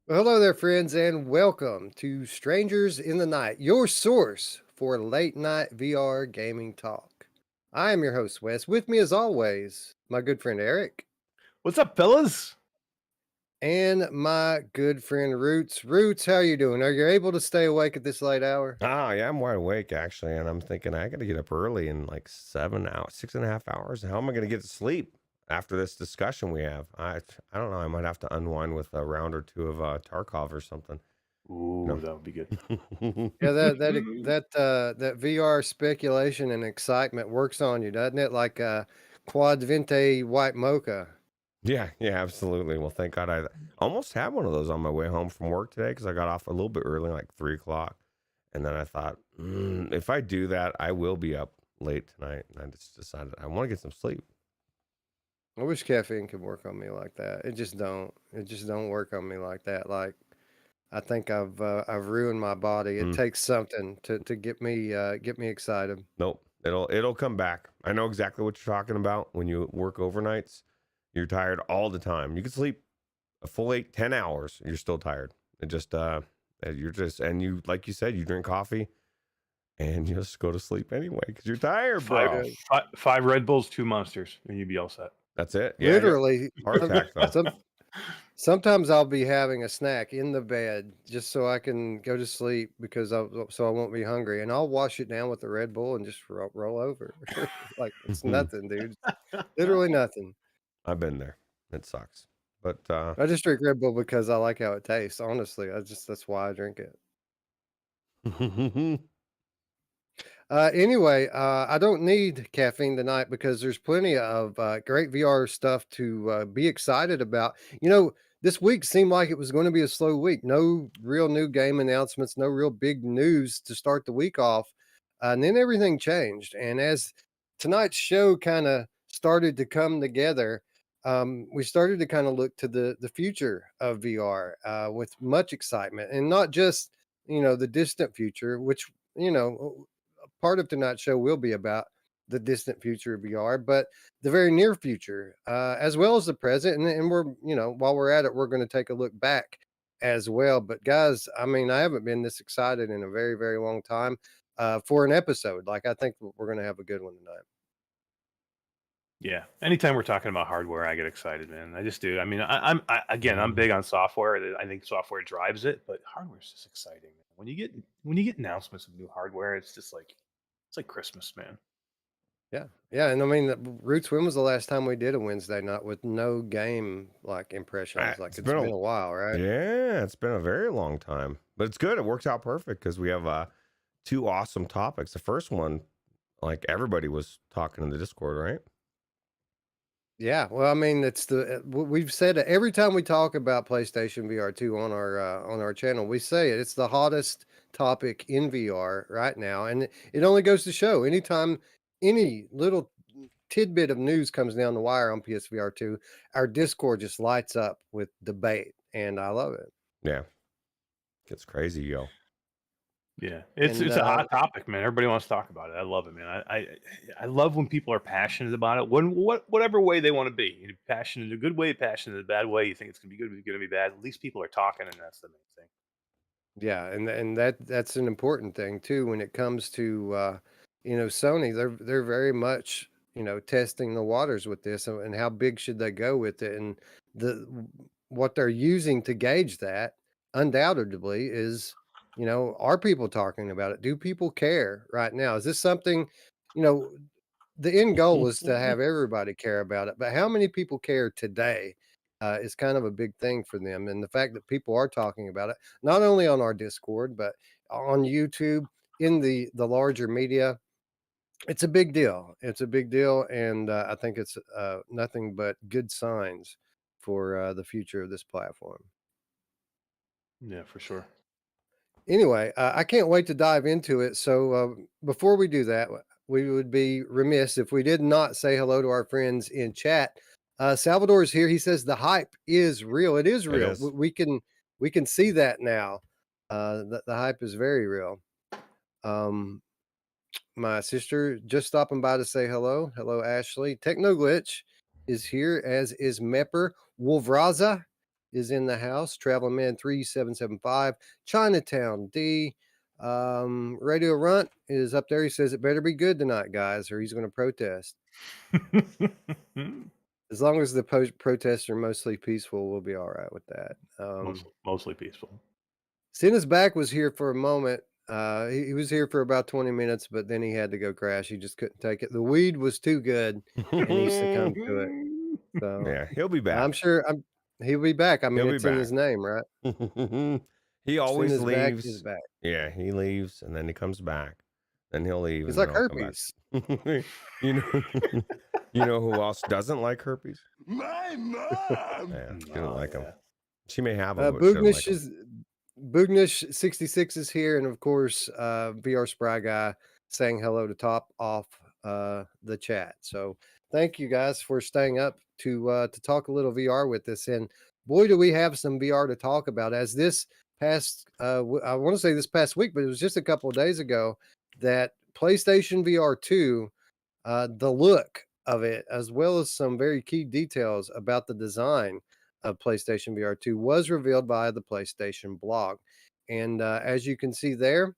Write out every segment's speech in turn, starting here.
Well, hello there, friends, and welcome to Strangers in the Night, your source for late night VR gaming talk. I am your host, Wes. With me, as always, my good friend Eric What's up, fellas? and my good friend Roots. Roots, how you doing? Are you able to stay awake at this late hour? Yeah, I'm wide awake actually, and I'm thinking I got to get up early in like 7 hours, 6.5 hours. How am I going to get to sleep after this discussion we have? I don't know. I might have to unwind with a round or two of Tarkov or something. Ooh, No. that would be good. Yeah, that VR speculation and excitement works on you, doesn't it? Like quad vente white mocha. Yeah, yeah, absolutely. Well, thank God I almost had one of those on my way home from work today because I got off a little bit early, like 3 o'clock, and then I thought, if I do that, I will be up late tonight, and I just decided I want to get some sleep. I wish caffeine could work on me like that. It just don't. It just don't work on me like that. Like I think I've ruined my body. It Mm. takes something to get me excited. Nope. It'll come back. I know exactly what you're talking about. When you work overnights, you're tired all the time. You can sleep a full 10 hours, you're still tired. It just you're just and you like you said, you drink coffee and you just go to sleep anyway because you're tired, Five, bro. Yeah. five Red Bulls, two Monsters, and you'd be all set. That's it. Yeah, yeah. Literally, Heart some, attack though. some sometimes I'll be having a snack in the bed just so I can go to sleep because I won't be hungry, and I'll wash it down with the Red Bull and just roll over like it's nothing, dude. Literally nothing. I've been there. It sucks. But I just drink Red Bull because I like how it tastes. Honestly, that's why I drink it. Anyway, I don't need caffeine tonight because there's plenty of great VR stuff to be excited about. This week seemed like it was going to be a slow week. No real new game announcements, no real big news to start the week off. And then everything changed. And as tonight's show kind of started to come together, we started to kind of look to the future of VR with much excitement and not just, the distant future, which, part of tonight's show will be about the distant future of VR, but the very near future, as well as the present. And we're, while we're at it, we're going to take a look back as well. But guys, I mean, I haven't been this excited in a very, very long time for an episode. Like, I think we're going to have a good one tonight. Yeah. Anytime we're talking about hardware, I get excited, man. I just do. I mean, I'm big on software. I think software drives it, but hardware is just exciting, man. When you get announcements of new hardware, it's like Christmas, man. Yeah. Yeah. And I mean, Roots, when was the last time we did a Wednesday night with no game like impressions? Like, it's it's been been a a while, right? yeah, it's been a very long time. But it's good. It works out perfect because we have two awesome topics. The first one, like everybody was talking in the Discord, right? Yeah, well, I mean, it's we've said it every time we talk about PlayStation VR 2 on our channel. We say it. It's the hottest topic in VR right now, and it only goes to show anytime any little tidbit of news comes down the wire on PSVR 2, our Discord just lights up with debate, and I love it. Yeah. Gets crazy, yo. Yeah, it's And it's a hot topic, man. Everybody wants to talk about it. I love it, man. I love when people are passionate about it. Whatever way they want to be, passionate in a good way, passionate in a bad way. You think it's gonna be good, it's gonna be bad. At least people are talking, and that's the main thing. yeah, and that's an important thing too when it comes to Sony. They're very much testing the waters with this and how big should they go with it, and the what they're using to gauge that undoubtedly is are people talking about it? Do people care right now? Is this something you know the end goal was to have everybody care about it, but how many people care today is kind of a big thing for them. And the fact that people are talking about it, not only on our Discord, but on YouTube, in the larger media, it's a big deal. It's a big deal. And I think it's nothing but good signs for the future of this platform. Yeah, for sure. Anyway, I can't wait to dive into it. So before we do that, we would be remiss if we did not say hello to our friends in chat. Salvador is here. He says the hype is real. It is It real. is. We can see that now. The hype is very real. Um, my sister just stopping by to say hello. Hello, Ashley. Techno Glitch is here, as is Mepper. Wolvraza is in the house. Travel Man 3775, Chinatown D. Radio Runt is up there. He says it better be good tonight, guys, or he's going to protest. As long as the protests are mostly peaceful, we'll be all right with that. Mostly peaceful. Sinna's back was here for a moment. He was here for about 20 minutes, but then he had to go crash. He just couldn't take it. The weed was too good, and he succumbed to it. So Yeah, he'll be back. I'm sure he'll be back. I mean, He'll be it's in back. his name, right? He always Sinna's back, leaves. he's back. Yeah, he leaves and then he comes back. Then he'll leave. He's and like then he'll come back. herpes. you know, you know who else doesn't like herpes? My mom. Yeah, she don't like him. She may have him, but Boognish she doesn't like him. Boognish 66 is here, and of course, VR Spry Guy saying hello to top off the chat. So thank you guys for staying up to talk a little VR with us. And boy, do we have some VR to talk about. As this past, I want to say this past week, but it was just a couple of days ago that PlayStation VR 2, the look of it, as well as some very key details about the design of PlayStation VR 2 was revealed by the PlayStation blog. And as you can see there,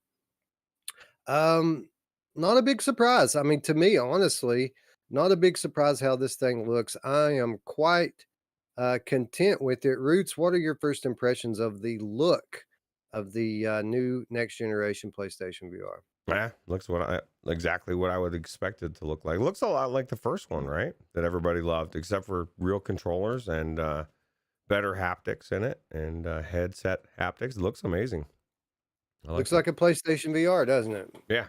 not a big surprise. I mean, to me, honestly, not a big surprise how this thing looks. I am quite content with it. Roots, what are your first impressions of the look of the new next generation PlayStation VR? Yeah, looks exactly what I would expect it to look like. It looks a lot like the first one, right? That everybody loved, except for real controllers and better haptics in it and headset haptics. It looks amazing. Looks like a PlayStation VR, doesn't it? Yeah.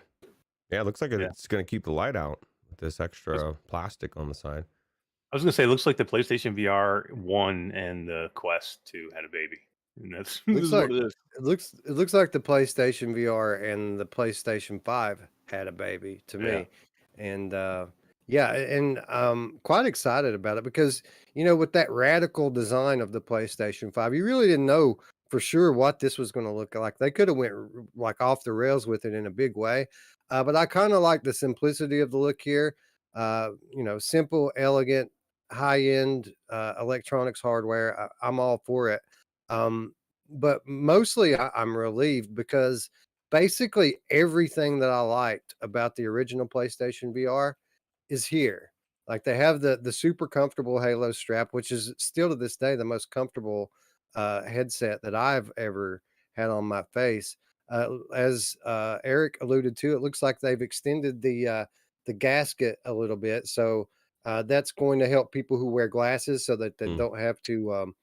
Yeah, it looks like it's going to keep the light out with this extra plastic on the side. I was going to say, it looks like the PlayStation VR 1 and the Quest 2 had a baby. And that's this is like, what it is. It looks like the PlayStation VR and the PlayStation 5 had a baby to me. And yeah, and quite excited about it because, you know, with that radical design of the PlayStation 5, you really didn't know for sure what this was going to look like. They could have went like off the rails with it in a big way. But I kind of like the simplicity of the look here. You know, simple, elegant, high-end electronics hardware. I'm all for it. But mostly I'm relieved because basically everything that I liked about the original PlayStation VR is here. Like they have the super comfortable Halo strap, which is still to this day the most comfortable headset that I've ever had on my face. As Eric alluded to, it looks like they've extended the gasket a little bit, so that's going to help people who wear glasses so that they don't have to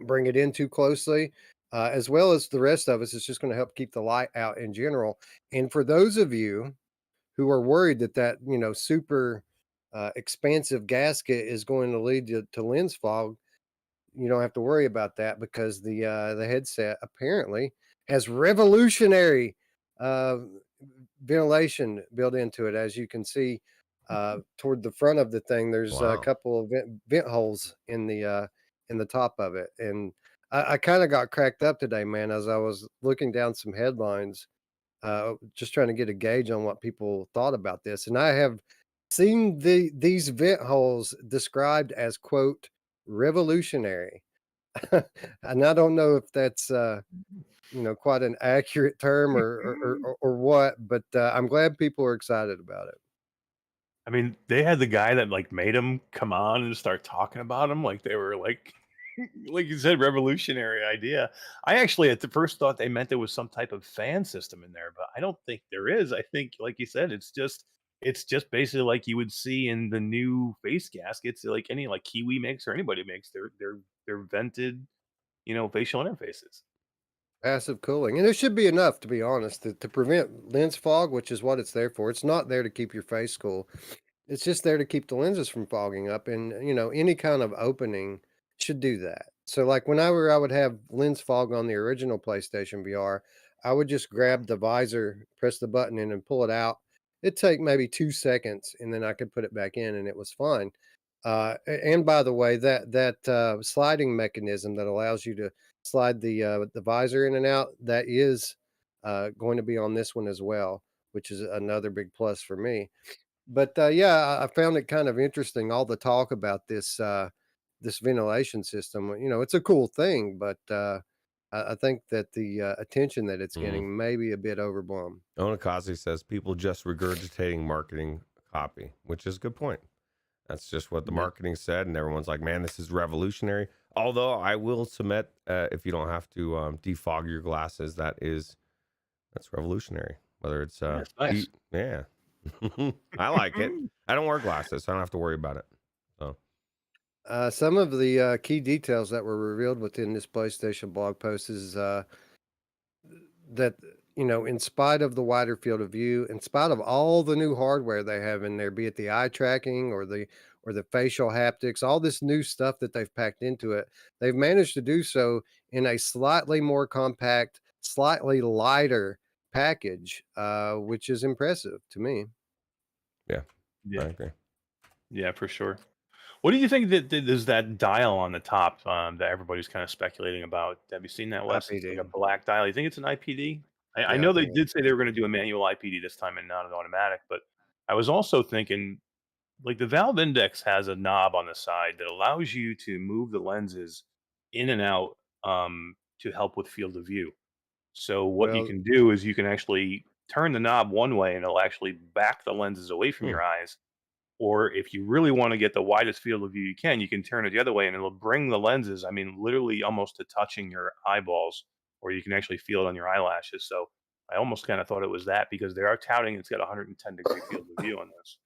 bring it in too closely. As well as the rest of us, it's just going to help keep the light out in general. And for those of you who are worried that you know super expansive gasket is going to lead to lens fog, you don't have to worry about that because the headset apparently has revolutionary ventilation built into it. As you can see toward the front of the thing, there's a couple of vent holes in the top of it. And I kind of got cracked up today, man, as I was looking down some headlines, just trying to get a gauge on what people thought about this. And I have seen these vent holes described as, quote, revolutionary. And I don't know if that's you know, quite an accurate term or what, but I'm glad people are excited about it. I mean, they had the guy that like made them come on and start talking about them like they were like like you said, revolutionary idea. I actually at the first thought they meant there was some type of fan system in there, but I don't think there is. I think, like you said, it's just basically like you would see in the new face gaskets, like any like Kiwi makes or anybody makes. They're vented, you know, facial interfaces. Passive cooling. And it should be enough, to be honest, to prevent lens fog, which is what it's there for. It's not there to keep your face cool. It's just there to keep the lenses from fogging up. And, you know, any kind of opening should do that. So, like, whenever I would have lens fog on the original PlayStation VR, I would just grab the visor, press the button in, and pull it out. It'd take maybe 2 seconds, and then I could put it back in, and it was fine. And by the way, that sliding mechanism that allows you to slide the visor in and out, that is going to be on this one as well, which is another big plus for me. But yeah, I found it kind of interesting, all the talk about this this ventilation system. It's a cool thing, but I think that the attention that it's getting may be a bit overblown. Onakazi says people just regurgitating marketing copy, which is a good point. That's just what the marketing said, and everyone's like, man, this is revolutionary. Although I will submit, if you don't have to defog your glasses, that's revolutionary. Whether it's That's nice. yeah. I like it. I don't wear glasses, so I don't have to worry about it. So Some of the key details that were revealed within this PlayStation blog post is that in spite of the wider field of view, in spite of all the new hardware they have in there, be it the eye tracking or the facial haptics, all this new stuff that they've packed into it, they've managed to do so in a slightly more compact, slightly lighter package, which is impressive to me. yeah, I Yeah, agree. yeah, for sure. What do you think that there's that dial on the top that everybody's kind of speculating about? Have you seen that, Wes? It's like a IPD. black dial. You think it's an IPD? I Yeah. know they did say they were going to do a manual IPD this time and not an automatic, but I was also thinking like the valve index has a knob on the side that allows you to move the lenses in and out to help with field of view. So what you Well, can do is you can actually turn the knob one way and it'll actually back the lenses away from Hmm. your eyes. Or if you really want to get the widest field of view you can turn it the other way and it'll bring the lenses, I mean, literally almost to touching your eyeballs, or you can actually feel it on your eyelashes. So I almost kind of thought it was that because they are touting it's got 110-degree field of view on this.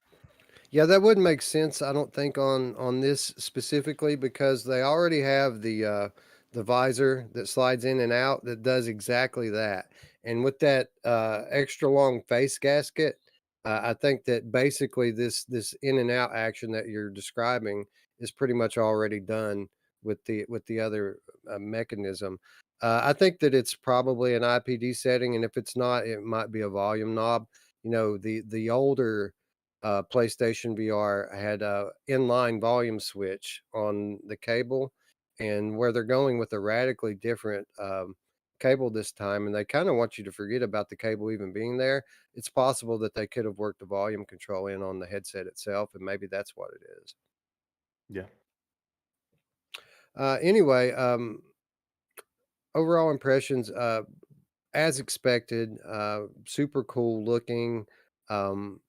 yeah, that wouldn't make sense, I don't think, on this specifically, because they already have the visor that slides in and out that does exactly that. And with that extra long face gasket, I think that basically this in and out action that you're describing is pretty much already done with the other mechanism. I think that it's probably an IPD setting, and if it's not, it might be a volume knob. The older PlayStation VR had a inline volume switch on the cable, and where they're going with a radically different cable this time, and they kind of want you to forget about the cable even being there. It's possible that they could have worked the volume control in on the headset itself, and maybe that's what it is. Yeah. Anyway, overall impressions, as expected, super cool looking. Um,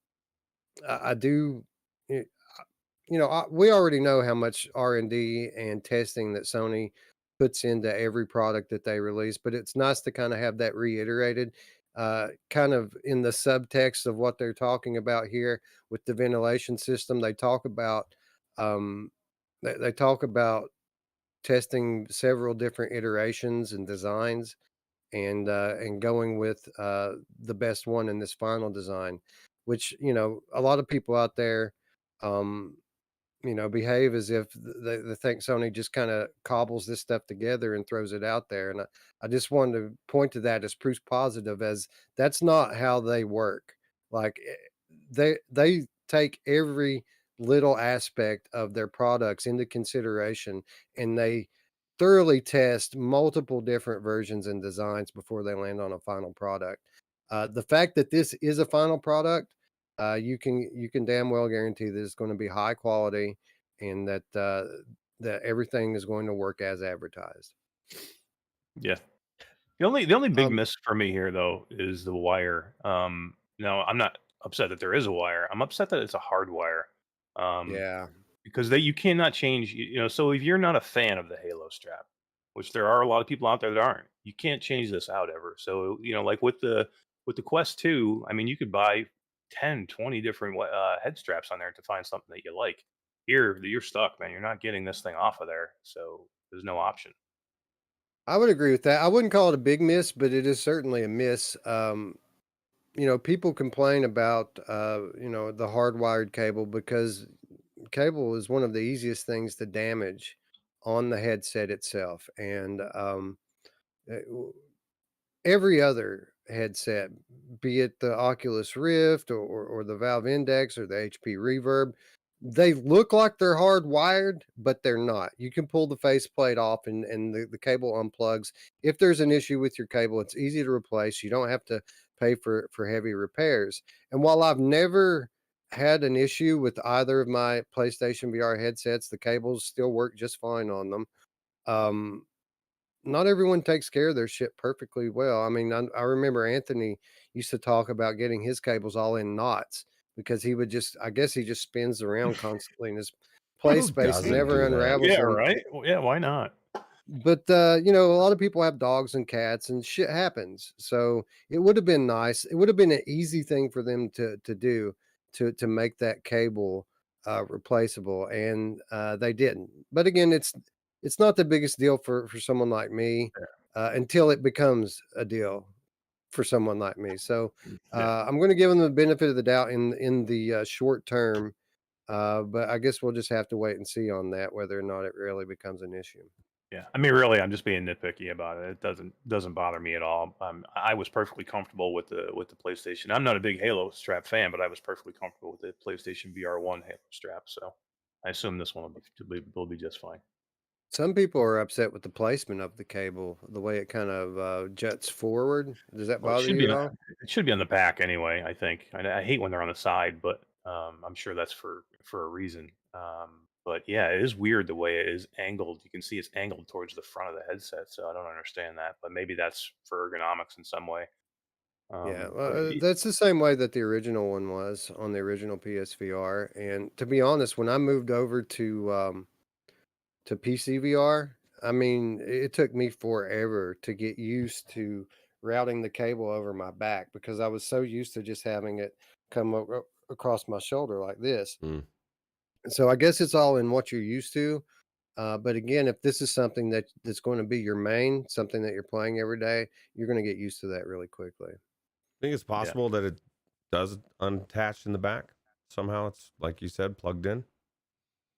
I do. We already know how much R&D and testing that Sony puts into every product that they release, but it's nice to kind of have that reiterated, kind of in the subtext of what they're talking about here with the ventilation system. Um, they talk about testing several different iterations and designs, and going with the best one in this final design, which a lot of people out there um, behave as if they think Sony just kind of cobbles this stuff together and throws it out there. And I just wanted to point to that as proof positive, as that's not how they work. Like they take every little aspect of their products into consideration, and they thoroughly test multiple different versions and designs before they land on a final product. The fact that this is a final product, you can damn well guarantee that it's going to be high quality, and that everything is going to work as advertised. Yeah. The only big Um, miss for me here though is the wire. No, I'm not upset that there is a wire. I'm upset that it's a hard wire. Um, yeah, because you cannot change, so if you're not a fan of the Halo strap, which there are a lot of people out there that aren't, you can't change this out ever. So, like with the Quest 2, I mean, you could buy 10, 20 different head straps on there to find something that you like. Here, you're stuck, man. You're not getting this thing off of there. So there's no option. I would agree with that. I wouldn't call it a big miss, but it is certainly a miss. People complain about the hardwired cable, because cable is one of the easiest things to damage on the headset itself, and uh, every other headset, be it the Oculus Rift or the Valve Index or the HP Reverb, they look like they're hardwired, but they're not. You can pull the faceplate off, and the cable unplugs. If there's an issue with your cable, it's easy to replace. You don't have to pay for heavy repairs. And while I've never had an issue with either of my PlayStation VR headsets. The cables still work just fine on them. Um, not everyone takes care of their shit perfectly well. I mean, I remember Anthony used to talk about getting his cables all in knots because he would just, I guess he just spins around constantly in his play Who space and doesn't never do that? unravels Yeah, them. right. Well, yeah, why not? But you know, a lot of people have dogs and cats and shit happens. So it would have been nice. It would have been an easy thing for them to do to make that cable replaceable, and they didn't. But again, it's not the biggest deal for someone like me until it becomes a deal for someone like me. So Yeah. I'm going to give them the benefit of the doubt in the short term. But I guess we'll just have to wait and see on that whether or not it really becomes an issue. Yeah, I mean, really, I'm just being nitpicky about it. It doesn't bother me at all. I was perfectly comfortable with the PlayStation. I'm not a big Halo strap fan, but I was perfectly comfortable with the PlayStation VR1 Halo strap. So I assume this one will be just fine. Some people are upset with the placement of the cable, the way it kind of juts forward. Does that Well, bother you at all? it should be on the back anyway. I think. I hate when they're on the side, but I'm sure that's for a reason. But yeah, it is weird the way it is angled. You can see it's angled towards the front of the headset, so I don't understand that. But maybe that's for ergonomics in some way. Yeah, But that's the same way that the original one was on the original PSVR. And to be honest, when I moved over to PCVR, I mean, it took me forever to get used to routing the cable over my back because I was so used to just having it come across my shoulder like this. Mm. So I guess it's all in what you're used to. But again, if this is something that's going to be your main, something that you're playing every day, you're going to get used to that really quickly. I think it's yeah, possible that it does unattach in the back. Somehow it's, like you said, plugged in.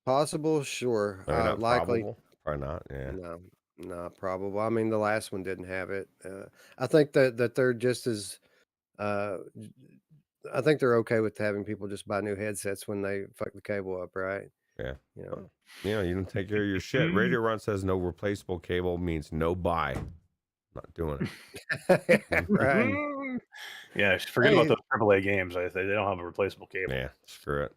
Possible, sure. Maybe not Likely, probable. Probably not. Yeah. no, not probable. I mean, the last one didn't have it. I think that they're just as. Uh, I think they're okay with having people just buy new headsets when they fuck the cable up, right? Yeah. You know. Well, you don't take care of your shit. Mm. Radio Run says no replaceable cable means no buy. Not doing it. Right. yeah. Forget about Hey, those AAA games. They don't have a replaceable cable. Yeah, screw it.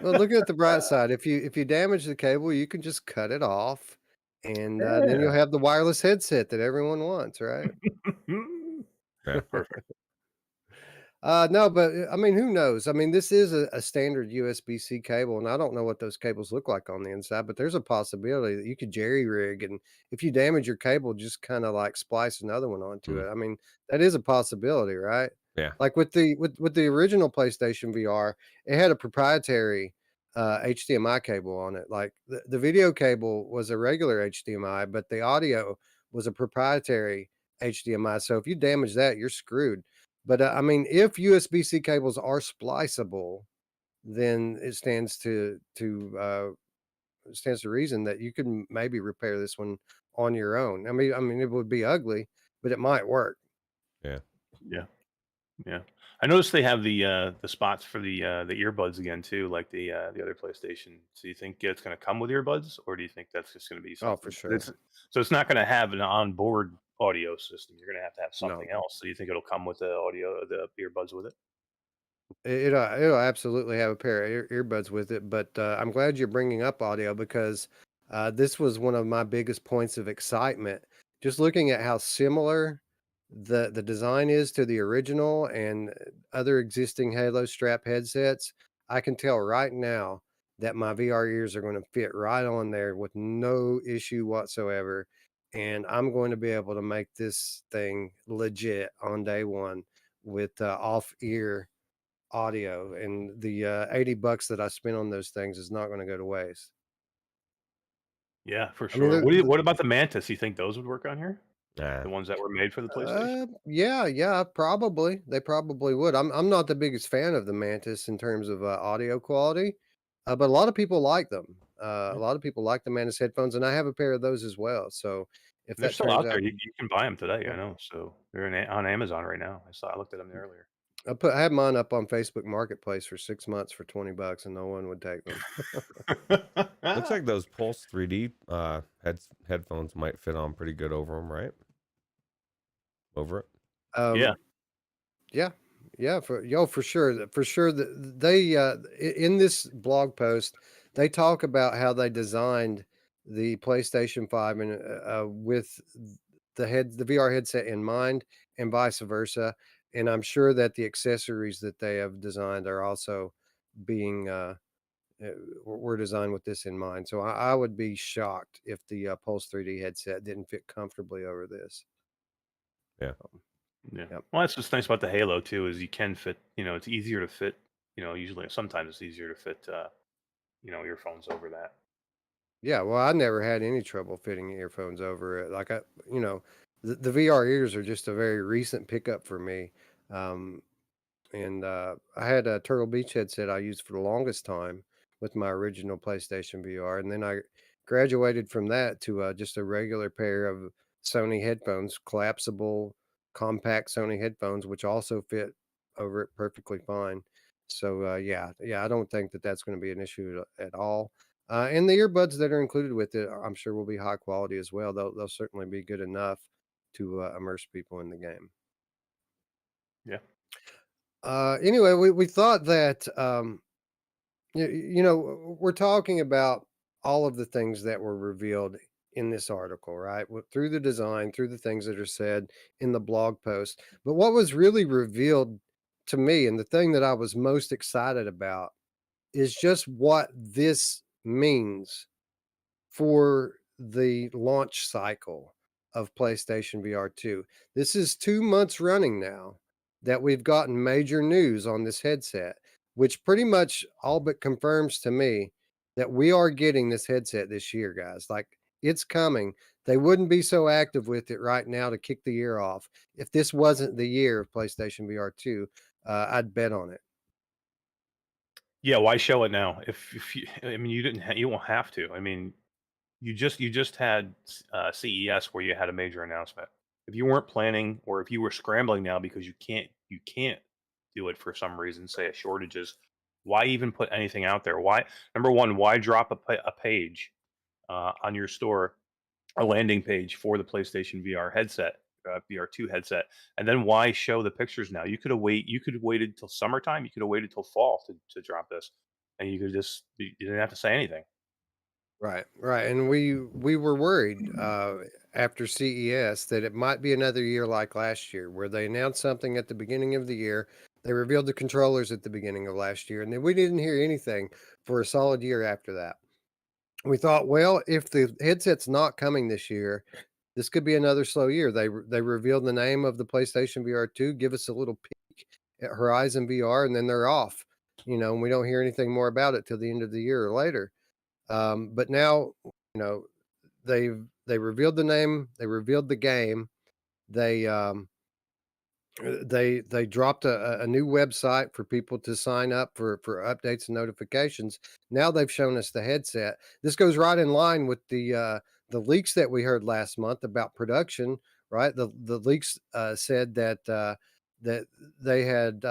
well, look at the bright side. If you damage the cable, you can just cut it off, and then you'll Yeah. have the wireless headset that everyone wants, right? Yeah. Perfect. No, but I mean, who knows? I mean, this is a standard USB-C cable, and I don't know what those cables look like on the inside, but there's a possibility that you could jerry rig, and if you damage your cable, just kind of like splice another one onto Mm. it. I mean, that is a possibility, right? Yeah. Like with the original PlayStation VR, it had a proprietary HDMI cable on it. Like the video cable was a regular HDMI, but the audio was a proprietary HDMI. So if you damage that, you're screwed. But I mean, if USB-C cables are spliceable, then it stands to reason that you could maybe repair this one on your own. I mean, it would be ugly, but it might work. Yeah. Yeah. Yeah, I noticed they have the spots for the earbuds again too, like the other PlayStation. So you think it's going to come with earbuds, or do you think that's just going to be Oh, for something? sure. So it's not going to have an onboard audio system. You're going to have No, something else. So you think it'll come with the earbuds with it? it'll absolutely have a pair of earbuds with it. But I'm glad you're bringing up audio because this was one of my biggest points of excitement. Just looking at how similar the design is to the original and other existing Halo strap headsets, I can tell right now that my VR ears are going to fit right on there with no issue whatsoever. And I'm going to be able to make this thing legit on day one with off ear audio, and the $80 that I spent on those things is not going to go to waste. Yeah, for I mean, sure. What about the Mantis? You think those would work on here? Nah. The ones that were made for the PlayStation? yeah, probably they probably would. I'm not the biggest fan of the Mantis in terms of audio quality, but a lot of people like them. A Yeah. lot of people like the Mantis headphones, and I have a pair of those as well. So if They're that still turns out there. out, You can buy them today. yeah, I know. So they're on Amazon right now. I looked at them earlier. I had mine up on Facebook Marketplace for 6 months for $20, and no one would take them. Looks like those Pulse 3D headphones might fit on pretty good over them, right? Over it. Yeah. Yeah, Yeah, for sure, for sure. They in this blog post, they talk about how they designed the PlayStation 5 and with the VR headset in mind, and vice versa. And I'm sure that the accessories that they have designed are also being uh, were designed with this in mind. So I would be shocked if the Pulse 3D headset didn't fit comfortably over this. Yeah. Yeah. Yep. Well, that's what's nice about the Halo too is you can fit. It's easier to fit. Usually sometimes it's easier to fit. Earphones over that. Yeah, well, I never had any trouble fitting earphones over it. Like the VR ears are just a very recent pickup for me. Um, and I had a Turtle Beach headset I used for the longest time with my original PlayStation VR, and then I graduated from that to just a regular pair of Sony headphones, collapsible, compact Sony headphones, which also fit over it perfectly fine. So yeah, I don't think that that's going to be an issue at all. And the earbuds that are included with it, I'm sure will be high quality as well. They'll certainly be good enough to immerse people in the game. Yeah. Anyway, we thought that we're talking about all of the things that were revealed in this article, right? Through the design, through the things that are said in the blog post. But what was really revealed to me, and the thing that I was most excited about, is just what this means for the launch cycle of PlayStation VR 2. This is 2 months running now that we've gotten major news on this headset, which pretty much all but confirms to me that we are getting this headset this year, guys. Like, it's coming. They wouldn't be so active with it right now to kick the year off if this wasn't the year of PlayStation VR 2. I'd bet on it. Yeah. Why show it now? If you, I mean, you didn't. You won't have to. I mean, you just had CES where you had a major announcement. If you weren't planning, or if you were scrambling now because you can't do it for some reason, say a shortages, why even put anything out there? Why, number one, why drop a page on your store, a landing page for the PlayStation VR headset, VR2 headset, and then why show the pictures now? You could have waited till summertime. You could have waited till fall to drop this, and you didn't have to say anything. Right, right. And we were worried after CES that it might be another year like last year, where they announced something at the beginning of the year. They revealed the controllers at the beginning of last year, and then we didn't hear anything for a solid year after that. We thought, well, if the headset's not coming this year, this could be another slow year. They revealed the name of the PlayStation VR 2, give us a little peek at Horizon VR, and then they're off. And we don't hear anything more about it till the end of the year or later. But now, they revealed the name, they revealed the game, they they dropped a new website for people to sign up for updates and notifications. Now they've shown us the headset. This goes right in line with the leaks that we heard last month about production. Right, the leaks said that they had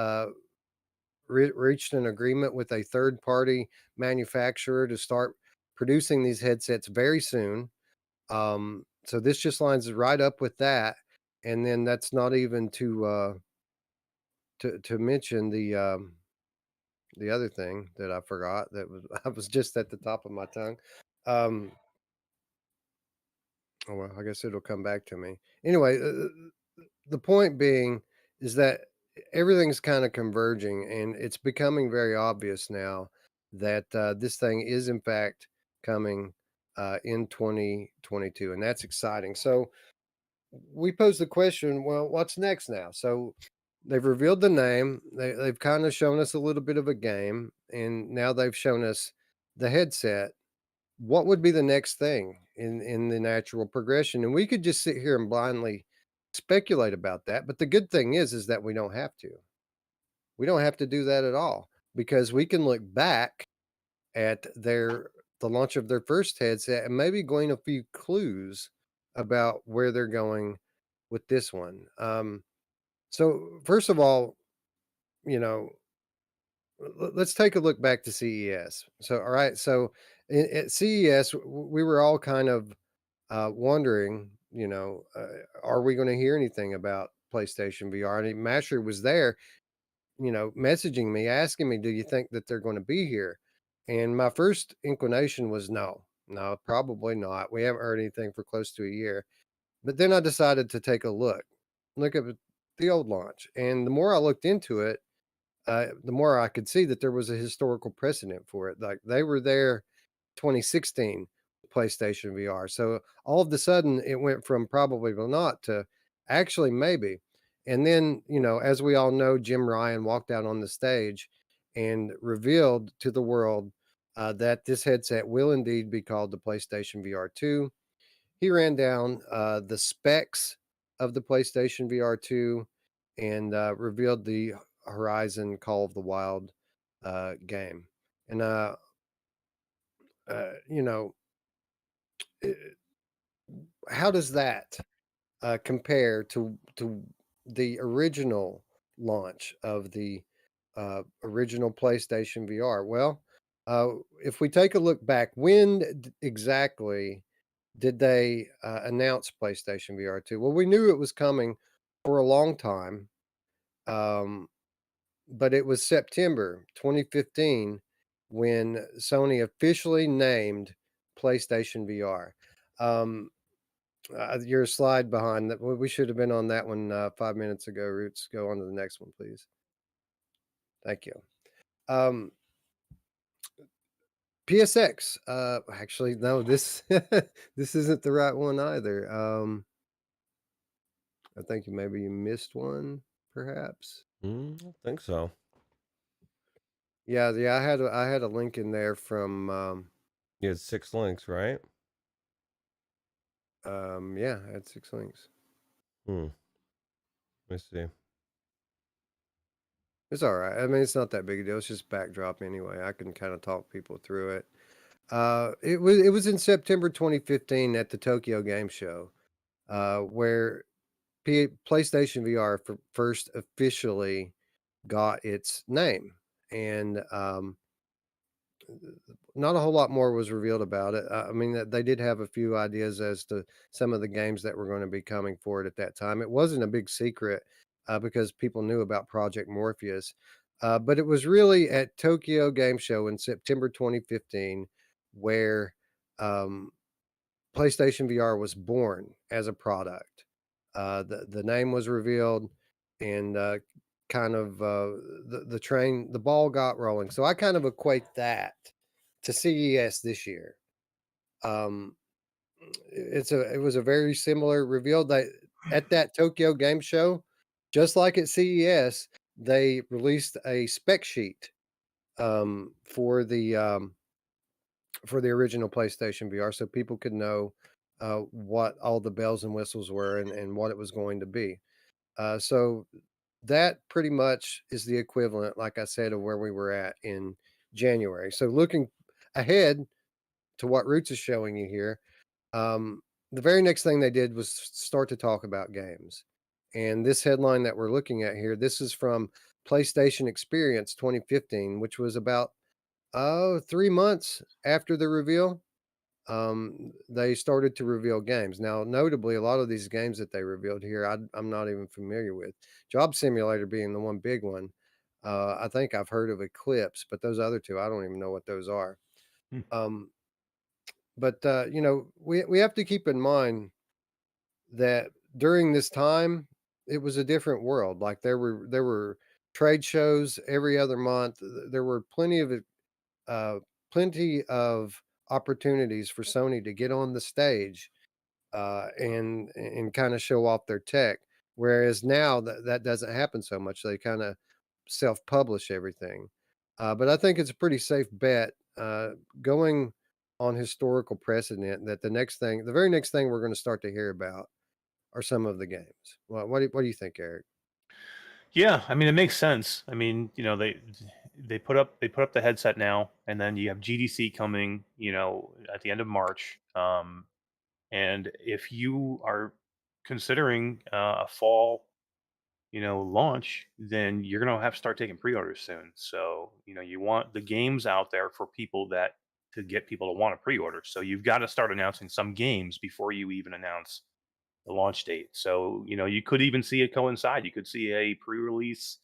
reached an agreement with a third party manufacturer to start producing these headsets very soon. So this just lines right up with that. And then that's not even to mention the other thing that I forgot that was I was just at the top of my tongue. Um, oh well, I guess it'll come back to me. Anyway, the point being is that everything's kind of converging, and it's becoming very obvious now that this thing is in fact coming in 2022, and that's exciting. So we pose the question, well, what's next now? So they've revealed the name, they've kind of shown us a little bit of a game, and now they've shown us the headset. What would be the next thing in the natural progression? And we could just sit here and blindly speculate about that, but the good thing is that we don't have to do that at all, because we can look back at the launch of their first headset and maybe glean a few clues about where they're going with this one. So first of all, you know, let's take a look back to CES. So, all right, so at CES, we were all kind of wondering, are we going to hear anything about PlayStation VR? And Masher was there, messaging me, asking me, "Do you think that they're going to be here?" And my first inclination was no, no, probably not. We haven't heard anything for close to a year. But then I decided to take a look at the old launch, and the more I looked into it, the more I could see that there was a historical precedent for it. Like they were there 2016 PlayStation VR. So all of a sudden it went from probably will not to actually maybe. And then, as we all know, Jim Ryan walked out on the stage and revealed to the world that this headset will indeed be called the PlayStation VR 2. He ran down the specs of the PlayStation VR 2 and revealed the Horizon Call of the Wild game. And, uh, you know, eh, how does that compare to the original launch of the original PlayStation VR? Well, if we take a look back, when exactly did they announce PlayStation VR 2? Well, we knew it was coming for a long time, um, but it was September 2015 when Sony officially named PlayStation VR. Um, your slide behind that, we should have been on that one 5 minutes ago. Roots, go on to the next one, please. Thank you. PSX. Actually, no, this this isn't the right one either. I think maybe you missed one, perhaps. I don't think so. Yeah, yeah. I had a link in there from You had 6 links, right? yeah, I had 6 links. Let me see. It's all right. I mean, it's not that big a deal. It's just backdrop anyway. I can kind of talk people through it. It was in September 2015 at the Tokyo Game Show, where PlayStation VR first officially got its name, and not a whole lot more was revealed about it. I mean, they did have a few ideas as to some of the games that were going to be coming forward at that time. It wasn't a big secret because people knew about Project Morpheus, but it was really at Tokyo Game Show in September 2015 where um, PlayStation VR was born as a product. The name was revealed, and kind of the ball got rolling. So I kind of equate that to CES this year. Um, it was a very similar reveal. That at that Tokyo Game Show, just like at CES, they released a spec sheet um, for the um, for the original PlayStation VR, so people could know what all the bells and whistles were and what it was going to be. So that pretty much is the equivalent, like I said, of where we were at in January. So looking ahead to what Roots is showing you here, um, the very next thing they did was start to talk about games. And this headline that we're looking at here, this is from PlayStation Experience 2015, which was about 3 months after the reveal. They started to reveal games. Now, notably, a lot of these games that they revealed here, I'm not even familiar with. Job Simulator being the one big one. I think I've heard of Eclipse, but those other two, I don't even know what those are. Hmm. But we have to keep in mind that during this time, it was a different world. Like there were trade shows every other month. There were uh, plenty of opportunities for Sony to get on the stage and kind of show off their tech. Whereas now that doesn't happen so much. They kind of self-publish everything. But I think it's a pretty safe bet going on historical precedent that the very next thing we're going to start to hear about are some of the games. Well, what do you think, Eric? Yeah, I mean it makes sense. I mean, they put up the headset now, and then you have GDC coming, at the end of March. And if you are considering a fall, launch, then you're gonna have to start taking pre-orders soon. So, you want the games out there for people to get people to want to pre-order. So you've got to start announcing some games before you even announce the launch date. So, you could even see it coincide. You could see a pre-release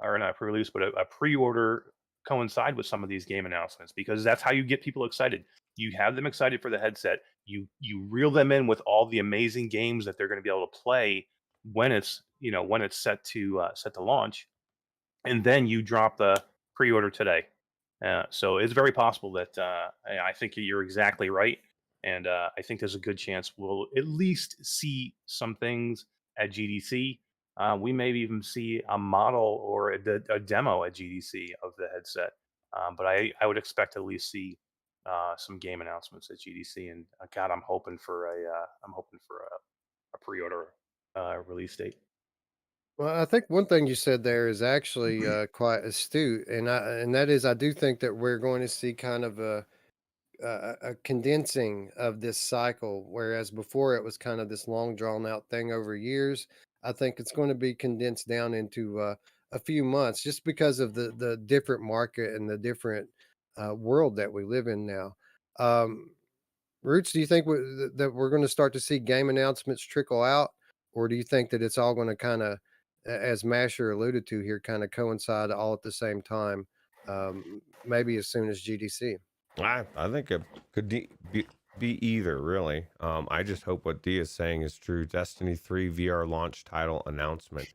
or not pre-release, but a pre-order coincide with some of these game announcements, because that's how you get people excited. You have them excited for the headset. You reel them in with all the amazing games that they're going to be able to play when it's set to launch, and then you drop the pre-order today. So it's very possible that I think you're exactly right, and I think there's a good chance we'll at least see some things at GDC. We may even see a model or a demo at GDC of the headset, but I would expect to at least see some game announcements at GDC. And God, I'm hoping for a pre-order release date. Well, I think one thing you said there is actually quite astute, and that is I do think that we're going to see kind of a condensing of this cycle, whereas before it was kind of this long drawn out thing over years. I think it's going to be condensed down into a few months, just because of the different market and the different world that we live in now. Um, Roots, do you think that we're going to start to see game announcements trickle out, or do you think that it's all going to kind of, as Masher alluded to here, kind of coincide all at the same time, maybe as soon as GDC? I think it could be either, really. I just hope what D is saying is true. Destiny 3 VR launch title announcement.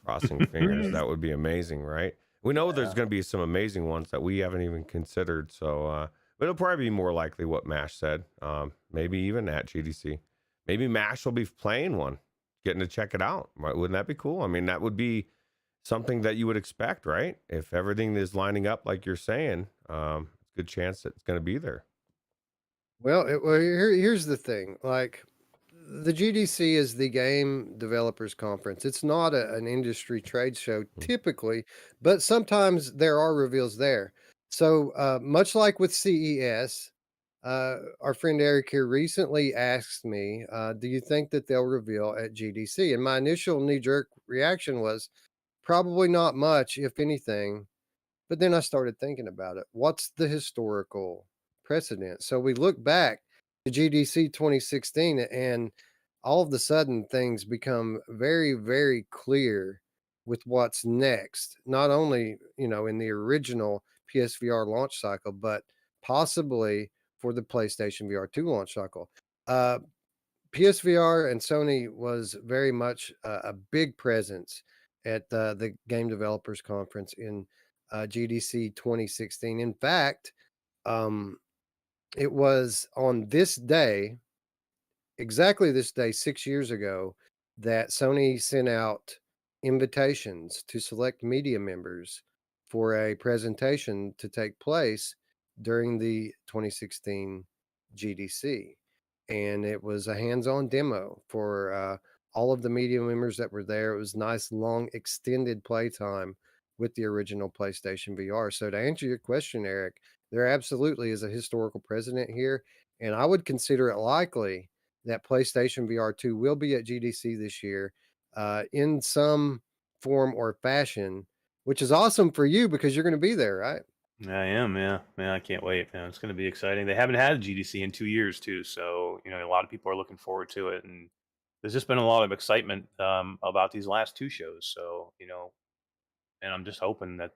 Crossing fingers. That would be amazing, right? We know there's Yeah. going to be some amazing ones that we haven't even considered. So, but it'll probably be more likely what Mash said. Maybe even at GDC. Maybe Mash will be playing one, getting to check it out. Wouldn't that be cool? I mean, that would be something that you would expect, right? If everything is lining up like you're saying, good chance that it's going to be there. Well, here's the thing. Like, the GDC is the Game Developers Conference. It's not an industry trade show typically, but sometimes there are reveals there. So, much like with CES, our friend Eric here recently asked me, do you think that they'll reveal at GDC? And my initial knee jerk reaction was probably not much, if anything. But then I started thinking about it. What's the historical precedent? So we look back to GDC 2016, and all of a sudden things become very, very clear with what's next. Not only, in the original PSVR launch cycle, but possibly for the PlayStation VR 2 launch cycle. Uh, PSVR and Sony was very much a big presence at the Game Developers Conference in GDC 2016. In fact, um, it was on this day, exactly this day, 6 years ago, that Sony sent out invitations to select media members for a presentation to take place during the 2016 GDC. And it was a hands on demo for all of the media members that were there. It was nice, long, extended playtime with the original PlayStation VR. So, to answer your question, Eric, there absolutely is a historical precedent here. And I would consider it likely that PlayStation VR 2 will be at GDC this year in some form or fashion, which is awesome for you because you're going to be there, right? I am, yeah. Man, I can't wait, man. It's going to be exciting. They haven't had a GDC in 2 years, too. So, a lot of people are looking forward to it. And there's just been a lot of excitement about these last two shows. So, and I'm just hoping that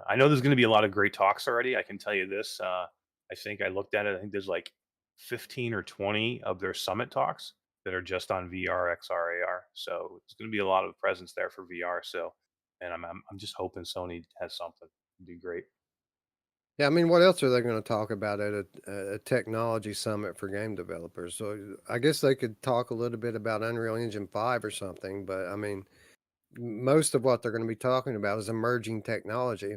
I know there's going to be a lot of great talks already. I can tell you this. I think I looked at it. I think there's like 15 or 20 of their summit talks that are just on VR, XR, AR. So it's going to be a lot of presence there for VR. So, and I'm just hoping Sony has something. It'd be great. Yeah, I mean, what else are they going to talk about at a technology summit for game developers? So I guess they could talk a little bit about Unreal Engine 5 or something, but I mean, most of what they're going to be talking about is emerging technology.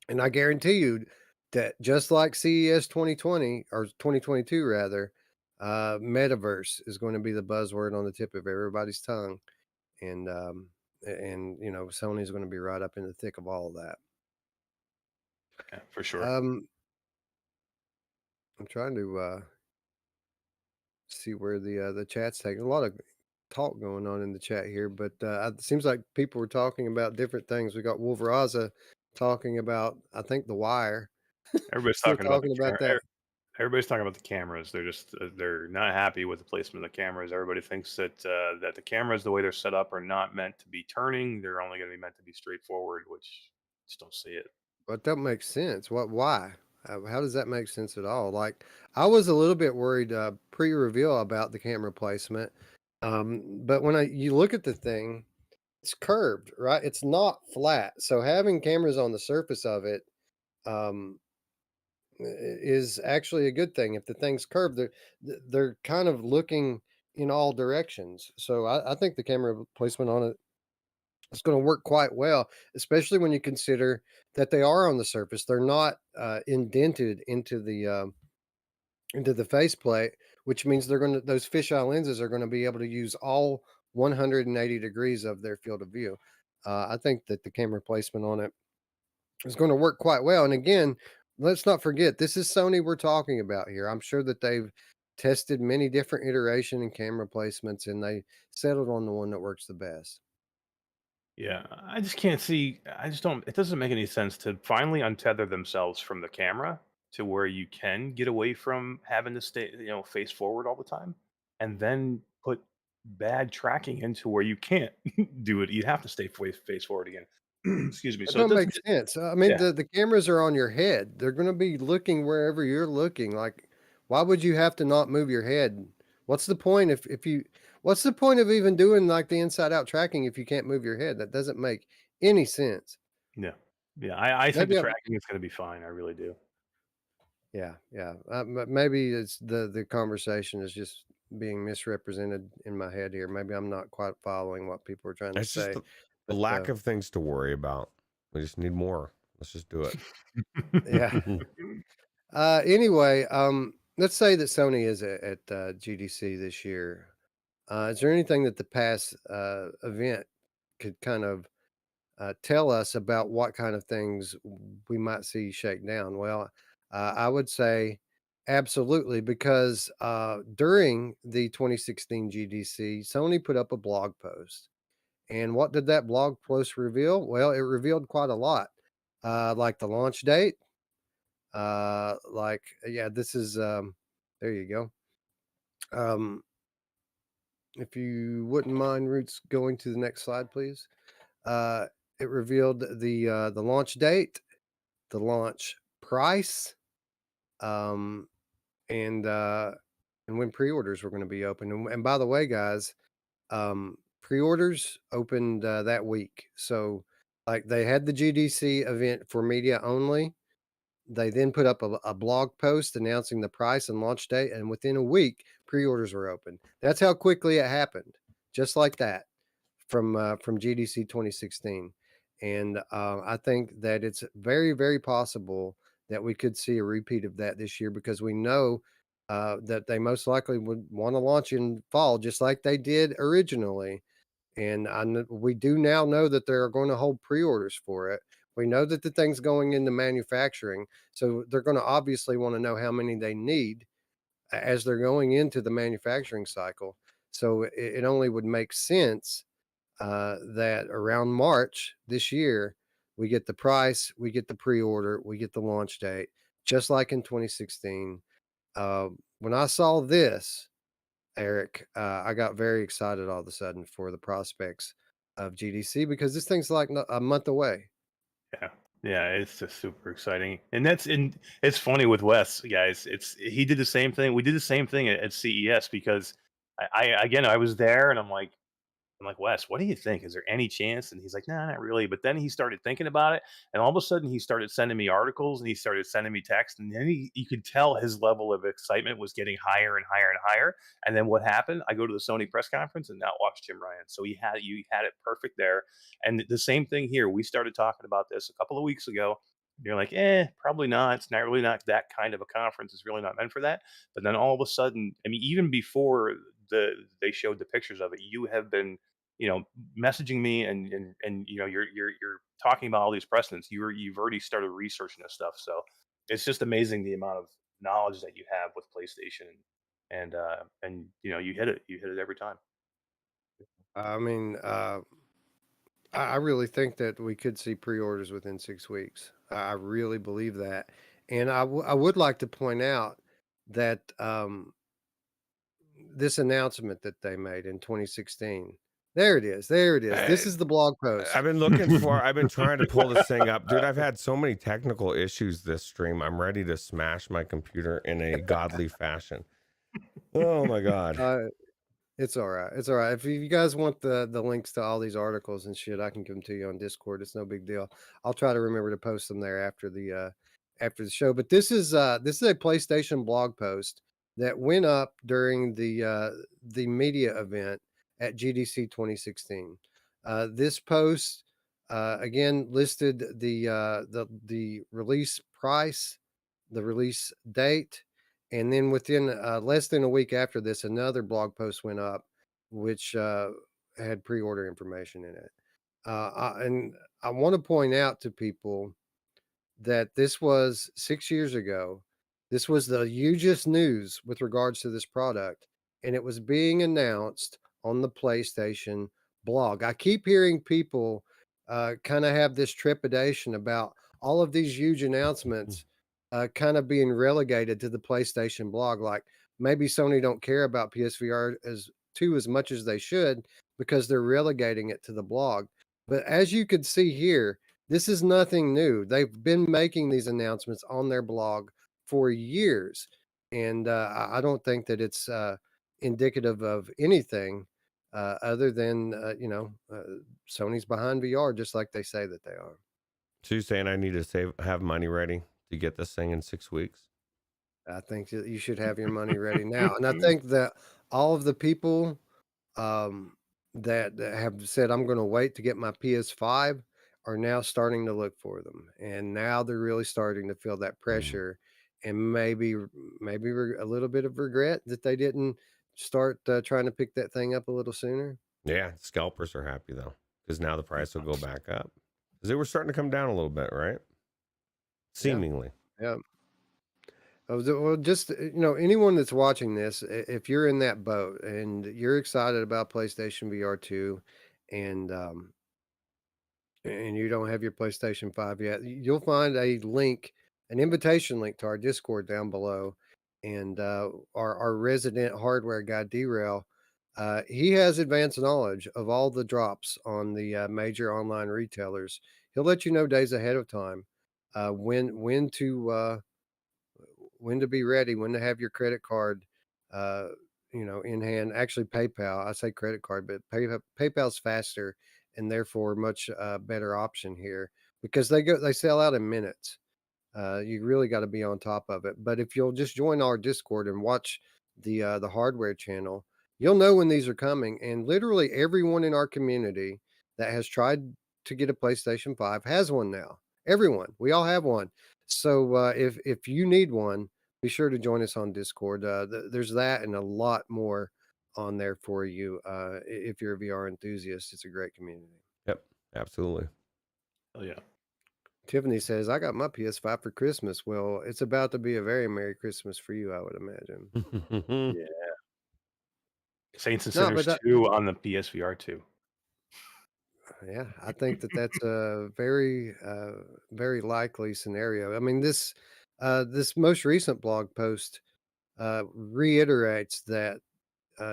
And I guarantee you that just like CES 2020 or 2022 rather, metaverse is going to be the buzzword on the tip of everybody's tongue. And Sony's going to be right up in the thick of all of that. Yeah, for sure. I'm trying to see where the chat's taking. A lot of talk going on in the chat here, but it seems like people were talking about different things. We got Wolveraza talking about, I think, The Wire. Everybody's Still talking about the talking about that. Eric, Everybody's talking about the cameras. They're just they're not happy with the placement of the cameras. Everybody thinks that the cameras, the way they're set up, are not meant to be turning. They're only going to be meant to be straightforward, which I just don't see it. But that makes sense. Why? How does that make sense at all? Like, I was a little bit worried pre-reveal about the camera placement, but when you look at the thing, it's curved, right? It's not flat. So having cameras on the surface of it um, is actually a good thing. If the thing's curved, they're kind of looking in all directions. So I think the camera placement on it is going to work quite well, especially when you consider that they are on the surface. They're not indented into the faceplate, which means those fisheye lenses are going to be able to use all 180 degrees of their field of view. I think that the camera placement on it is going to work quite well. And again, let's not forget, this is Sony we're talking about here. I'm sure that they've tested many different iteration and camera placements, and they settled on the one that works the best. Yeah, I just can't see. I just don't. It doesn't make any sense to finally untether themselves from the camera to where you can get away from having to stay, face forward all the time, and then put bad tracking into where you can't do it. You have to stay face forward again. Excuse me. That So it don't make doesn't. sense. I mean, Yeah, the cameras are on your head. They're gonna be looking wherever you're looking. Like, why would you have to not move your head? What's the point if you what's the point of even doing like the inside out tracking if you can't move your head? That doesn't make any sense. yeah, yeah. I think the Maybe I'm tracking is going to be fine. I really do. yeah, yeah. Maybe it's the conversation is just being misrepresented in my head here. Maybe I'm not quite following what people are trying to It's just say. the But lack of things to worry about. We just need more. Let's just do it. yeah. Anyway, let's say that Sony is at GDC this year. Is there anything that the past event could kind of tell us about what kind of things we might see shake down? Well, I would say absolutely, because during the 2016 GDC, Sony put up a blog post. And what did that blog post reveal? Well, it revealed quite a lot, like the launch date. Yeah, this is, there you go. If you wouldn't mind, Roots, going to the next slide, please. Uh, it revealed the launch date, the launch price, um, and uh, and when pre-orders were going to be open. And by the way, guys, pre-orders opened that week. So, like, they had the GDC event for media only. They then put up a blog post announcing the price and launch date, and within a week, pre-orders were open. That's how quickly it happened, just like that, from GDC 2016. And I think that it's very, very possible that we could see a repeat of that this year, because we know that they most likely would want to launch in fall, just like they did originally. And we do now know that they're going to hold pre-orders for it. We know that the thing's going into manufacturing, so they're going to obviously want to know how many they need as they're going into the manufacturing cycle. So it only would make sense that around March this year, we get the price, we get the pre-order, we get the launch date, just like in 2016. When I saw this, Eric, I got very excited all of a sudden for the prospects of GDC, because this thing's like a month away. Yeah. Yeah, it's just super exciting. And it's funny with Wes, guys. He did the same thing. We did the same thing at CES because I was there and I'm like, Wes, what do you think? Is there any chance? And he's like, nah, not really. But then he started thinking about it, and all of a sudden he started sending me articles and he started sending me text, and then you could tell his level of excitement was getting higher and higher and higher. And then what happened? I go to the Sony press conference and now watch Jim Ryan. So you had it perfect there. And the same thing here. We started talking about this a couple of weeks ago. You're like, probably not. It's not really not that kind of a conference. It's really not meant for that. But then all of a sudden, I mean, even before they showed the pictures of it, you have been messaging me and you're talking about all these precedents. You've already started researching this stuff. So it's just amazing the amount of knowledge that you have with PlayStation, and you hit it every time. I mean, I really think that we could see pre-orders within 6 weeks. I really believe that. And I would like to point out that this announcement that they made in 2016. There it is. There it is. This I, is the blog post. I've been trying to pull this thing up. Dude, I've had so many technical issues this stream. I'm ready to smash my computer in a godly fashion. Oh my God. It's all right. It's all right. If you guys want the links to all these articles and shit, I can give them to you on Discord. It's no big deal. I'll try to remember to post them there after the show. But this is a PlayStation blog post that went up during the media event at GDC 2016. This post again listed the release price, the release date, and then within less than a week after this, another blog post went up, which had pre-order information in it. And I want to point out to people that this was 6 years ago. This was the hugest news with regards to this product, and it was being announced on the PlayStation blog. I keep hearing people kind of have this trepidation about all of these huge announcements kind of being relegated to the PlayStation blog. Like maybe Sony don't care about PSVR as much as they should because they're relegating it to the blog. But as you could see here, this is nothing new. They've been making these announcements on their blog for years, and I don't think that it's indicative of anything other than Sony's behind VR, just like they say that they are. So you're saying I need to have money ready to get this thing in 6 weeks? I think that you should have your money ready now, and I think that all of the people that have said I'm going to wait to get my PS5 are now starting to look for them, and now they're really starting to feel that pressure, and maybe a little bit of regret that they didn't start trying to pick that thing up a little sooner. Yeah, scalpers are happy though, because now the price will go back up. Because they were starting to come down a little bit, right? Seemingly. Yeah. Well, just anyone that's watching this, if you're in that boat and you're excited about PlayStation VR 2, and you don't have your PlayStation 5 yet, you'll find a link, an invitation link to our Discord down below, and our resident hardware guy D-Rail, he has advanced knowledge of all the drops on the major online retailers. He'll let you know days ahead of time when to be ready, when to have your credit card, in hand. Actually, PayPal. I say credit card, but PayPal's faster and therefore much better option here because they sell out in minutes. You really got to be on top of it. But if you'll just join our Discord and watch the hardware channel, you'll know when these are coming. And literally everyone in our community that has tried to get a PlayStation 5 has one now. Everyone, we all have one. So if you need one, be sure to join us on Discord. There's that and a lot more on there for you. If you're a VR enthusiast, it's a great community. Yep, absolutely. Oh yeah. Tiffany says, I got my PS5 for Christmas. Well, it's about to be a very Merry Christmas for you, I would imagine. Yeah. Saints and No, Sinners but 2 on the PSVR 2. yeah, I think that's a very, very likely scenario. I mean, this most recent blog post reiterates that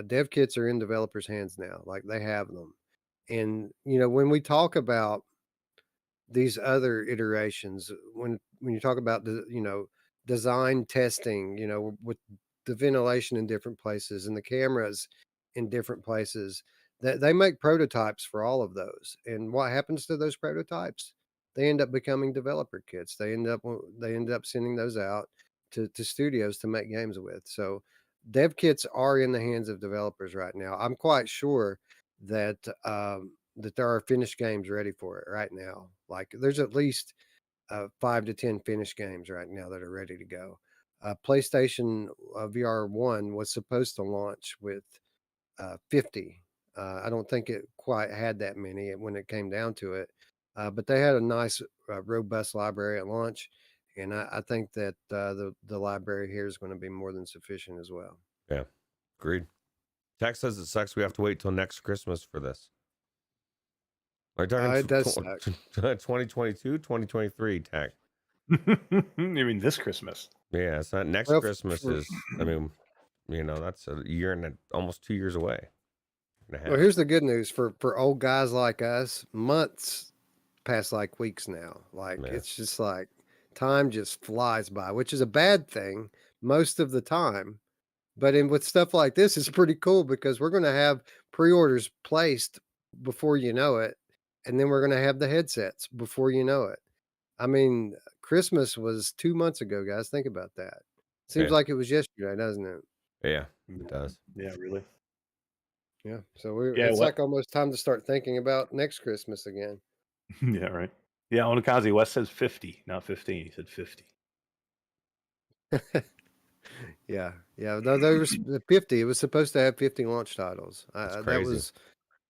dev kits are in developers' hands now, like they have them. And when we talk about these other iterations, when you talk about the design testing, with the ventilation in different places and the cameras in different places, that they make prototypes for all of those. And what happens to those prototypes? They end up becoming developer kits. They end up sending those out to studios to make games with. So dev kits are in the hands of developers right now. I'm quite sure that that there are finished games ready for it right now. Like there's at least 5 to 10 finished games right now that are ready to go. PlayStation VR1 was supposed to launch with 50. I don't think it quite had that many when it came down to it, but they had a nice, robust library at launch, and I think that the library here is going to be more than sufficient as well. Yeah, agreed. Tech says it sucks. We have to wait till next Christmas for this. Are you talking It does suck. 2022, 2023 Tech? You mean this Christmas? Yeah, it's not next Well, Christmas for, is. I mean, that's a year and almost 2 years away. And a well, half. here's the good news for old guys like us. Months past like weeks now. Like Yeah. it's just like time just flies by, which is a bad thing most of the time. But with stuff like this, it's pretty cool because we're going to have pre-orders placed before you know it, and then we're going to have the headsets before you know it. I mean, Christmas was 2 months ago, guys. Think about that. Seems Yeah. like it was yesterday, doesn't it? Yeah, it does. Yeah, really. Yeah. So Yeah, it's what? like almost time to start thinking about next Christmas again. Yeah, right. Yeah, Onikaze West says 50, not 15. He said 50. Yeah. Yeah. No, there was 50. It was supposed to have 50 launch titles. That's That crazy. was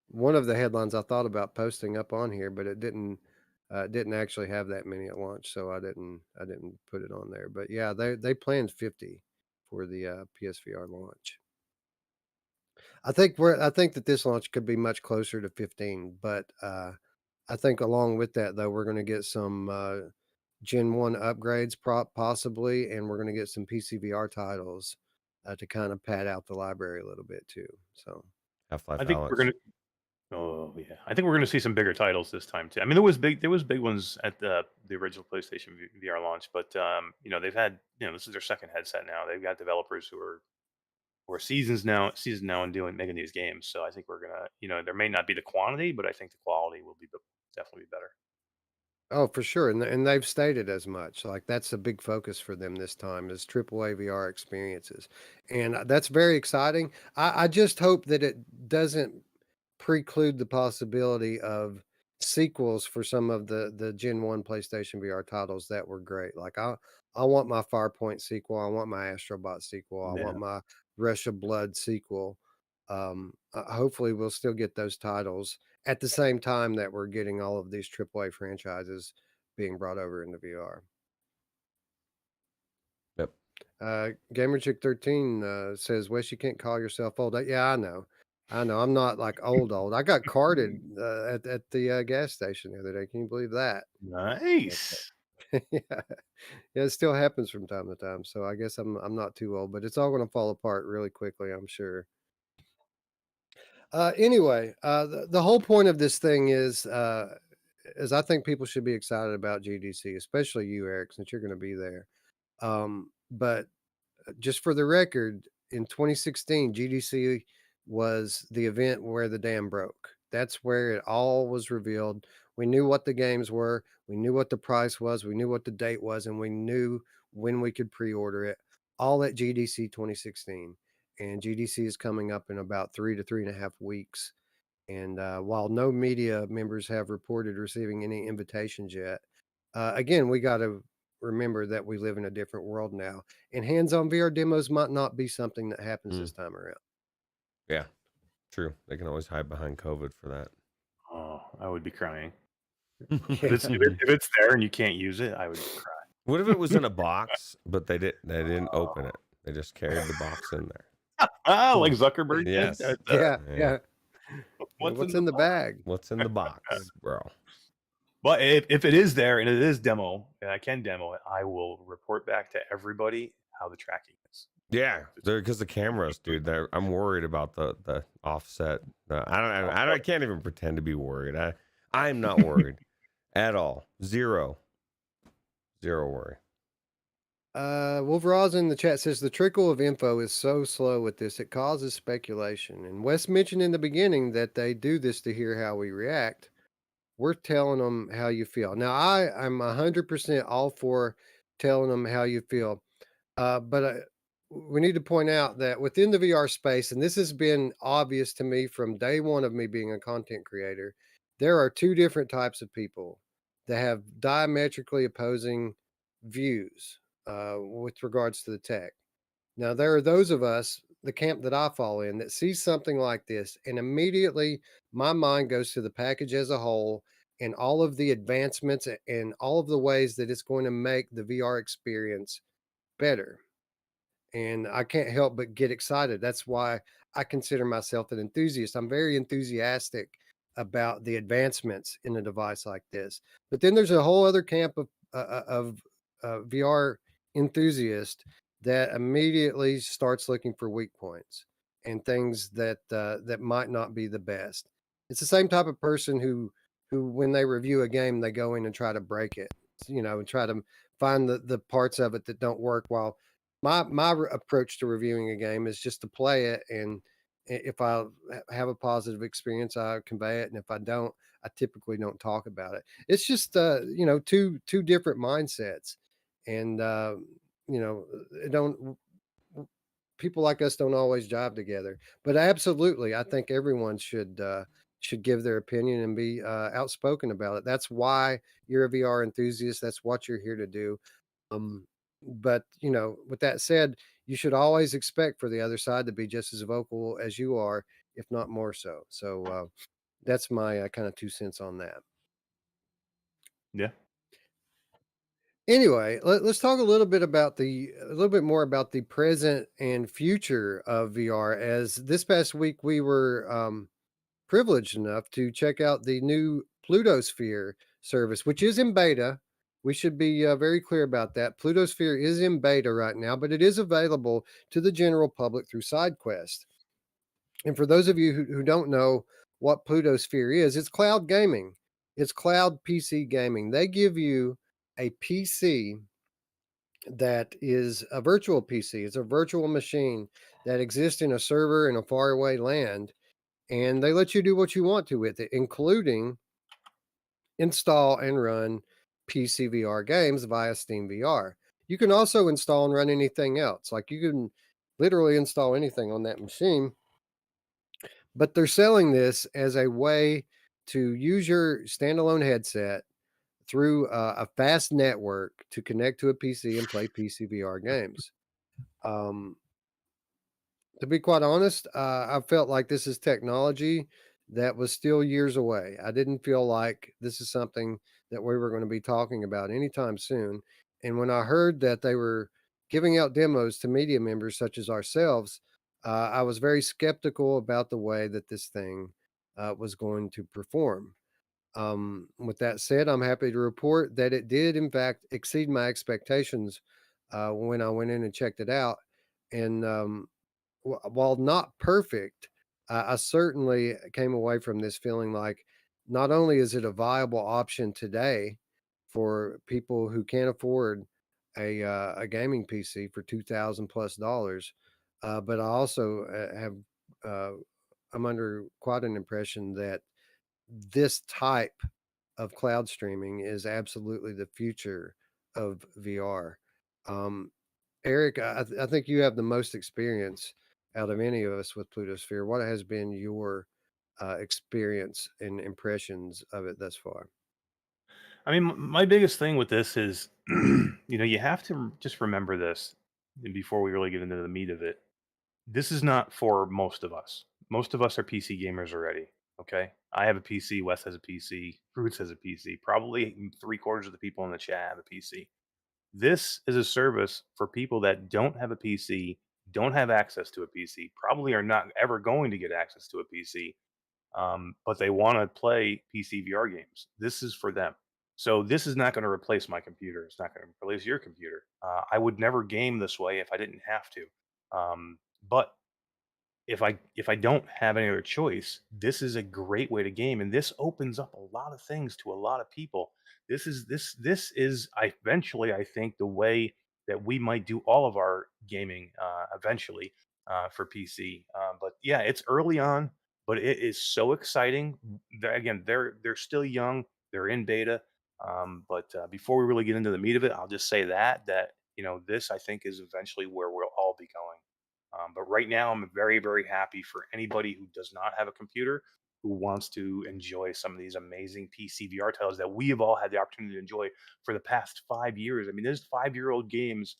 one of the headlines I thought about posting up on here, but it didn't actually have that many at launch, so I didn't put it on there. But yeah, they planned 50 for the PSVR launch. I think that this launch could be much closer to 15, but I think along with that though, we're going to get some Gen 1 upgrades possibly, and we're going to get some PCVR titles to kind of pad out the library a little bit too. So Half-Life I think we're Alex. gonna. Oh yeah, I think we're gonna see some bigger titles this time too. I mean, there was big ones at the original PlayStation VR launch, but they've had this is their second headset now. They've got developers who are seasoned now in making these games. So I think we're gonna there may not be the quantity, but I think the quality will definitely be better. Oh, for sure, and they've stated as much. Like that's a big focus for them this time is AAA VR experiences, and that's very exciting. I just hope that it doesn't preclude the possibility of sequels for some of the Gen 1 PlayStation VR titles that were great. Like I want my Farpoint sequel, I want my Astrobot sequel, I want Yeah. my Rush of Blood sequel. Hopefully we'll still get those titles at the same time that we're getting all of these AAA franchises being brought over into VR. Yep. GamerChick13 says, "Wes, you can't call yourself old." Yeah, I know. I'm not like old. I got carded at the gas station the other day. Can you believe that? Nice. Yeah, yeah, it still happens from time to time. So I guess I'm not too old, but it's all going to fall apart really quickly, I'm sure. Anyway, the whole point of this thing is I think people should be excited about GDC, especially you, Eric, since you're going to be there. But just for the record, in 2016, GDC was the event where the dam broke. That's where it all was revealed. We knew what the games were, we knew what the price was, we knew what the date was, and we knew when we could pre-order it. All at GDC 2016, and GDC is coming up in about 3 to 3.5 weeks. And while no media members have reported receiving any invitations yet, again, we got to remember that we live in a different world now, and hands-on VR demos might not be something that happens this time around. Yeah, true. They can always hide behind COVID for that. Oh, I would be crying. Yeah. If it's there and you can't use it, I would cry. What if it was in a box, but they didn't open it? They just carried the box in there. Like Zuckerberg did. Yes. Yeah. What's in the bag? What's in the box, bro? But if it is there and it is demo, and I can demo it, I will report back to everybody how the tracking is. Yeah, because the cameras, dude. I'm worried about the offset. I can't even pretend to be worried. I'm not worried at all. Zero worry. Wolveraz in the chat says the trickle of info is so slow with this, it causes speculation. And Wes mentioned in the beginning that they do this to hear how we react. We're telling them how you feel. Now, I'm 100% all for telling them how you feel. But we need to point out that within the VR space, and this has been obvious to me from day one of me being a content creator, there are two different types of people that have diametrically opposing views with regards to the tech. Now, there are those of us, the camp that I fall in, that sees something like this, and immediately my mind goes to the package as a whole and all of the advancements and all of the ways that it's going to make the VR experience better. And I can't help but get excited. That's why I consider myself an enthusiast. I'm very enthusiastic about the advancements in a device like this. But then there's a whole other camp of VR enthusiast that immediately starts looking for weak points and things that might not be the best. It's the same type of person who when they review a game, they go in and try to break it, and try to find the parts of it that don't work. While my approach to reviewing a game is just to play it, and if I have a positive experience, I convey it, and if I don't, I typically don't talk about it. It's just two different mindsets, and it don't people like us don't always jive together. But absolutely, I think everyone should give their opinion and be outspoken about it. That's why you're a VR enthusiast. That's what you're here to do. Um, but with that said, you should always expect for the other side to be just as vocal as you are, if not more so. So that's my kind of 2 cents on that. Yeah. Anyway, let's talk a little bit more about the present and future of VR. As this past week, we were privileged enough to check out the new Plutosphere service, which is in beta. We should be very clear about that. Plutosphere is in beta right now, but it is available to the general public through SideQuest. And for those of you who don't know what Plutosphere is, it's cloud gaming. It's cloud PC gaming. They give you a PC that is a virtual PC. It's a virtual machine that exists in a server in a faraway land, and they let you do what you want to with it, including install and run PCVR games via Steam VR. You can also install and run anything else. Like you can literally install anything on that machine, but they're selling this as a way to use your standalone headset through a fast network to connect to a PC and play PCVR games. Um, to be quite honest, I felt like this is technology that was still years away. I didn't feel like this is something that we were going to be talking about anytime soon. And when I heard that they were giving out demos to media members such as ourselves, I was very skeptical about the way that this thing was going to perform. With that said, I'm happy to report that it did, in fact, exceed my expectations when I went in and checked it out. And while not perfect, I certainly came away from this feeling like not only is it a viable option today for people who can't afford a gaming PC for $2,000 plus, but I also have uh, I'm under quite an impression that this type of cloud streaming is absolutely the future of VR. Um, Eric, I think you have the most experience out of any of us with Plutosphere. What has been your experience and impressions of it thus far? I mean, my biggest thing with this is, you have to just remember this before we really get into the meat of it. This is not for most of us. Most of us are PC gamers already. Okay. I have a PC. Wes has a PC. Ruuts has a PC. Probably three-quarters of the people in the chat have a PC. This is a service for people that don't have a PC, don't have access to a PC, probably are not ever going to get access to a PC, but they want to play PCVR games. This is for them. So this is not going to replace my computer. It's not going to replace your computer. I would never game this way if I didn't have to. But if I don't have any other choice, this is a great way to game, and this opens up a lot of things to a lot of people. This is eventually, I think, the way that we might do all of our gaming eventually for PC. But yeah, it's early on, but it is so exciting. Again, they're still young, they're in beta. But before we really get into the meat of it, I'll just say that this I think is eventually where we'll all be going. But right now, I'm very, very happy for anybody who does not have a computer who wants to enjoy some of these amazing PC VR titles that we have all had the opportunity to enjoy for the past 5 years. I mean, there's 5-year-old games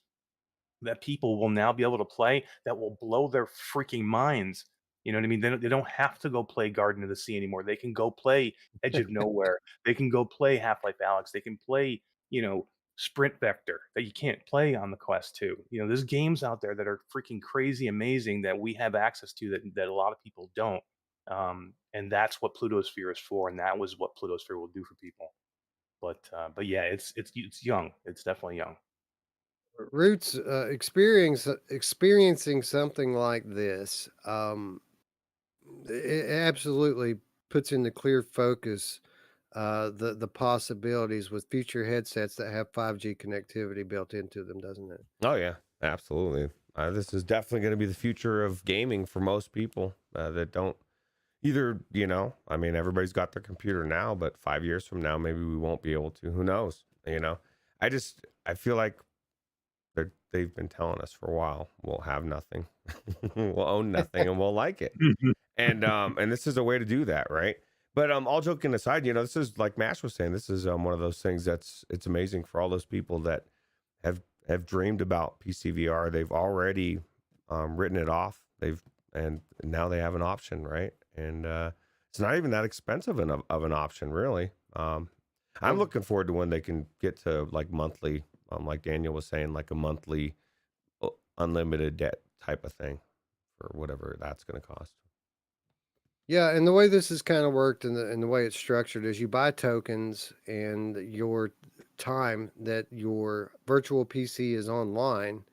that people will now be able to play that will blow their freaking minds. You know what I mean? They don't have to go play Garden of the Sea anymore. They can go play Edge of Nowhere. They can go play Half-Life Alex. They can play, Sprint Vector that you can't play on the Quest 2. There's games out there that are freaking crazy amazing that we have access to that a lot of people don't. And that's what Plutosphere is for, and that was what Plutosphere will do for people. But yeah, it's young. It's definitely young. Roots experiencing something like this, it absolutely puts into clear focus the possibilities with future headsets that have 5G connectivity built into them, doesn't it? Oh yeah, absolutely. This is definitely going to be the future of gaming for most people that don't either. I mean, everybody's got their computer now, but 5 years from now, maybe we won't be able to. Who knows? I feel like they've been telling us for a while we'll have nothing, we'll own nothing, and we'll like it. And this is a way to do that, right? But all joking aside, this is like Mash was saying, this is one of those things it's amazing for all those people that have dreamed about PCVR. They've already written it off. And now they have an option, right? And it's not even that expensive of an option, really. I'm looking forward to when they can get to like monthly, like Daniel was saying, like a monthly unlimited debt type of thing for whatever that's going to cost. Yeah, and the way this has kind of worked and the way it's structured is you buy tokens and your time that your virtual PC is online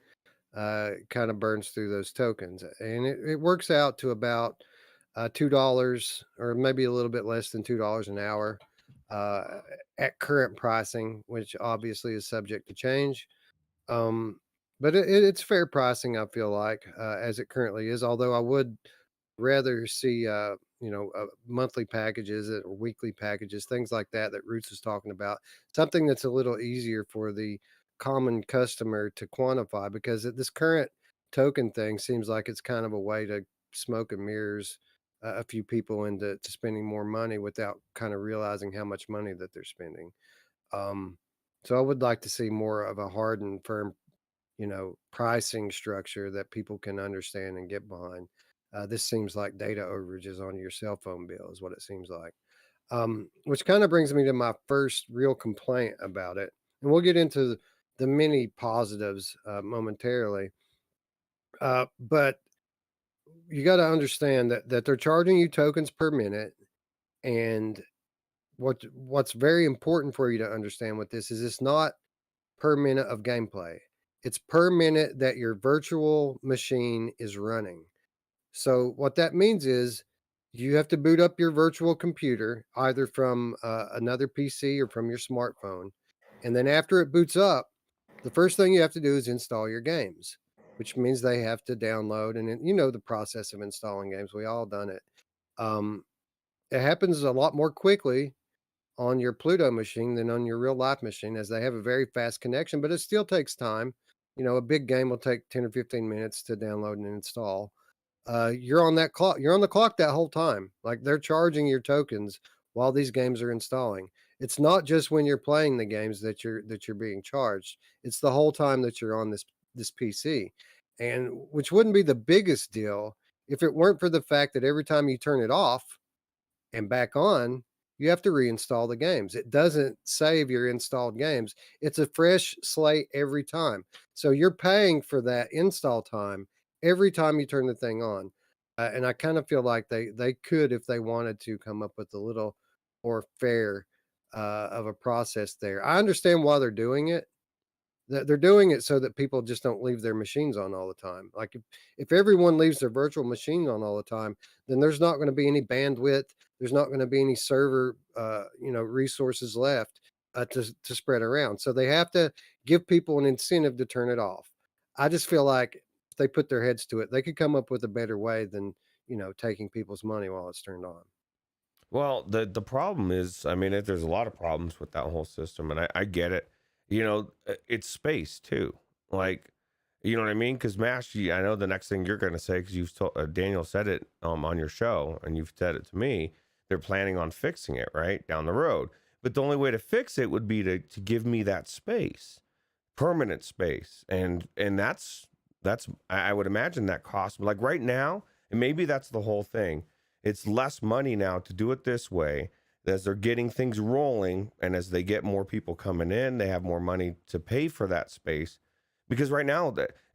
kind of burns through those tokens. And it works out to about $2 or maybe a little bit less than $2 an hour at current pricing, which obviously is subject to change. Um, but it's fair pricing, I feel like, as it currently is. Although I would rather see, monthly packages or weekly packages, things like that, that Roots is talking about. Something that's a little easier for the common customer to quantify, because this current token thing seems like it's kind of a way to smoke and mirrors a few people into spending more money without kind of realizing how much money that they're spending. Um, so I would like to see more of a hard and firm, pricing structure that people can understand and get behind. This seems like data overages on your cell phone bill is what it seems like. Which kind of brings me to my first real complaint about it, and we'll get into the many positives momentarily. But you got to understand that they're charging you tokens per minute, and what's very important for you to understand with this is it's not per minute of gameplay. It's per minute that your virtual machine is running. So what that means is you have to boot up your virtual computer either from another PC or from your smartphone. And then after it boots up, the first thing you have to do is install your games, which means they have to download. And the process of installing games. We all done it. Um, it happens a lot more quickly on your Pluto machine than on your real life machine, as they have a very fast connection, but it still takes time. A big game will take 10 or 15 minutes to download and install. You're on that clock. You're on the clock that whole time. Like, they're charging your tokens while these games are installing. It's not just when you're playing the games that you're being charged. It's the whole time that you're on this PC, and which wouldn't be the biggest deal if it weren't for the fact that every time you turn it off and back on, you have to reinstall the games. It doesn't save your installed games. It's a fresh slate every time. So you're paying for that install time every time you turn the thing on. And I kind of feel like they could, if they wanted to, come up with a little more fair of a process there. I understand why they're doing it. They're doing it so that people just don't leave their machines on all the time. Like, if everyone leaves their virtual machine on all the time, then there's not going to be any bandwidth. There's not going to be any server, resources left to spread around. So they have to give people an incentive to turn it off. I just feel like if they put their heads to it, they could come up with a better way than taking people's money while it's turned on. Well, the problem is, I mean, there's a lot of problems with that whole system, and I get it. It's space too. Like, you know what I mean? Because Mash, I know the next thing you're going to say, because you've told Daniel said it on your show, and you've said it to me. They're planning on fixing it right down the road, but the only way to fix it would be to give me that space, permanent space, and that's I would imagine that costs like right now, and maybe that's the whole thing. It's less money now to do it this way as they're getting things rolling, and as they get more people coming in, they have more money to pay for that space. Because right now,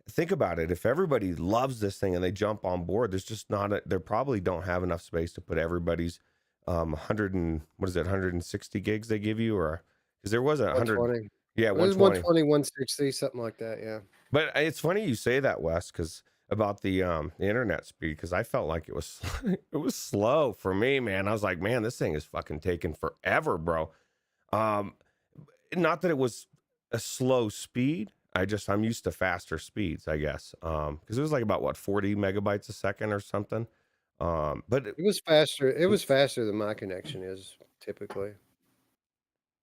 think about it, if everybody loves this thing and they jump on board, there's just not they probably don't have enough space to put everybody's 100 and what is it, 160 gigs they give you, or because there was a 100. Yeah, It was 120. 120, 160, something like that. Yeah. But it's funny you say that, Wes, because about the internet speed, because I felt like it was it was slow for me, man. I was like, man, this thing is fucking taking forever, bro. Um, not that it was a slow speed. I'm used to faster speeds, I guess. Because it was like about what 40 megabytes a second or something. But It was faster. It was faster than my connection is typically.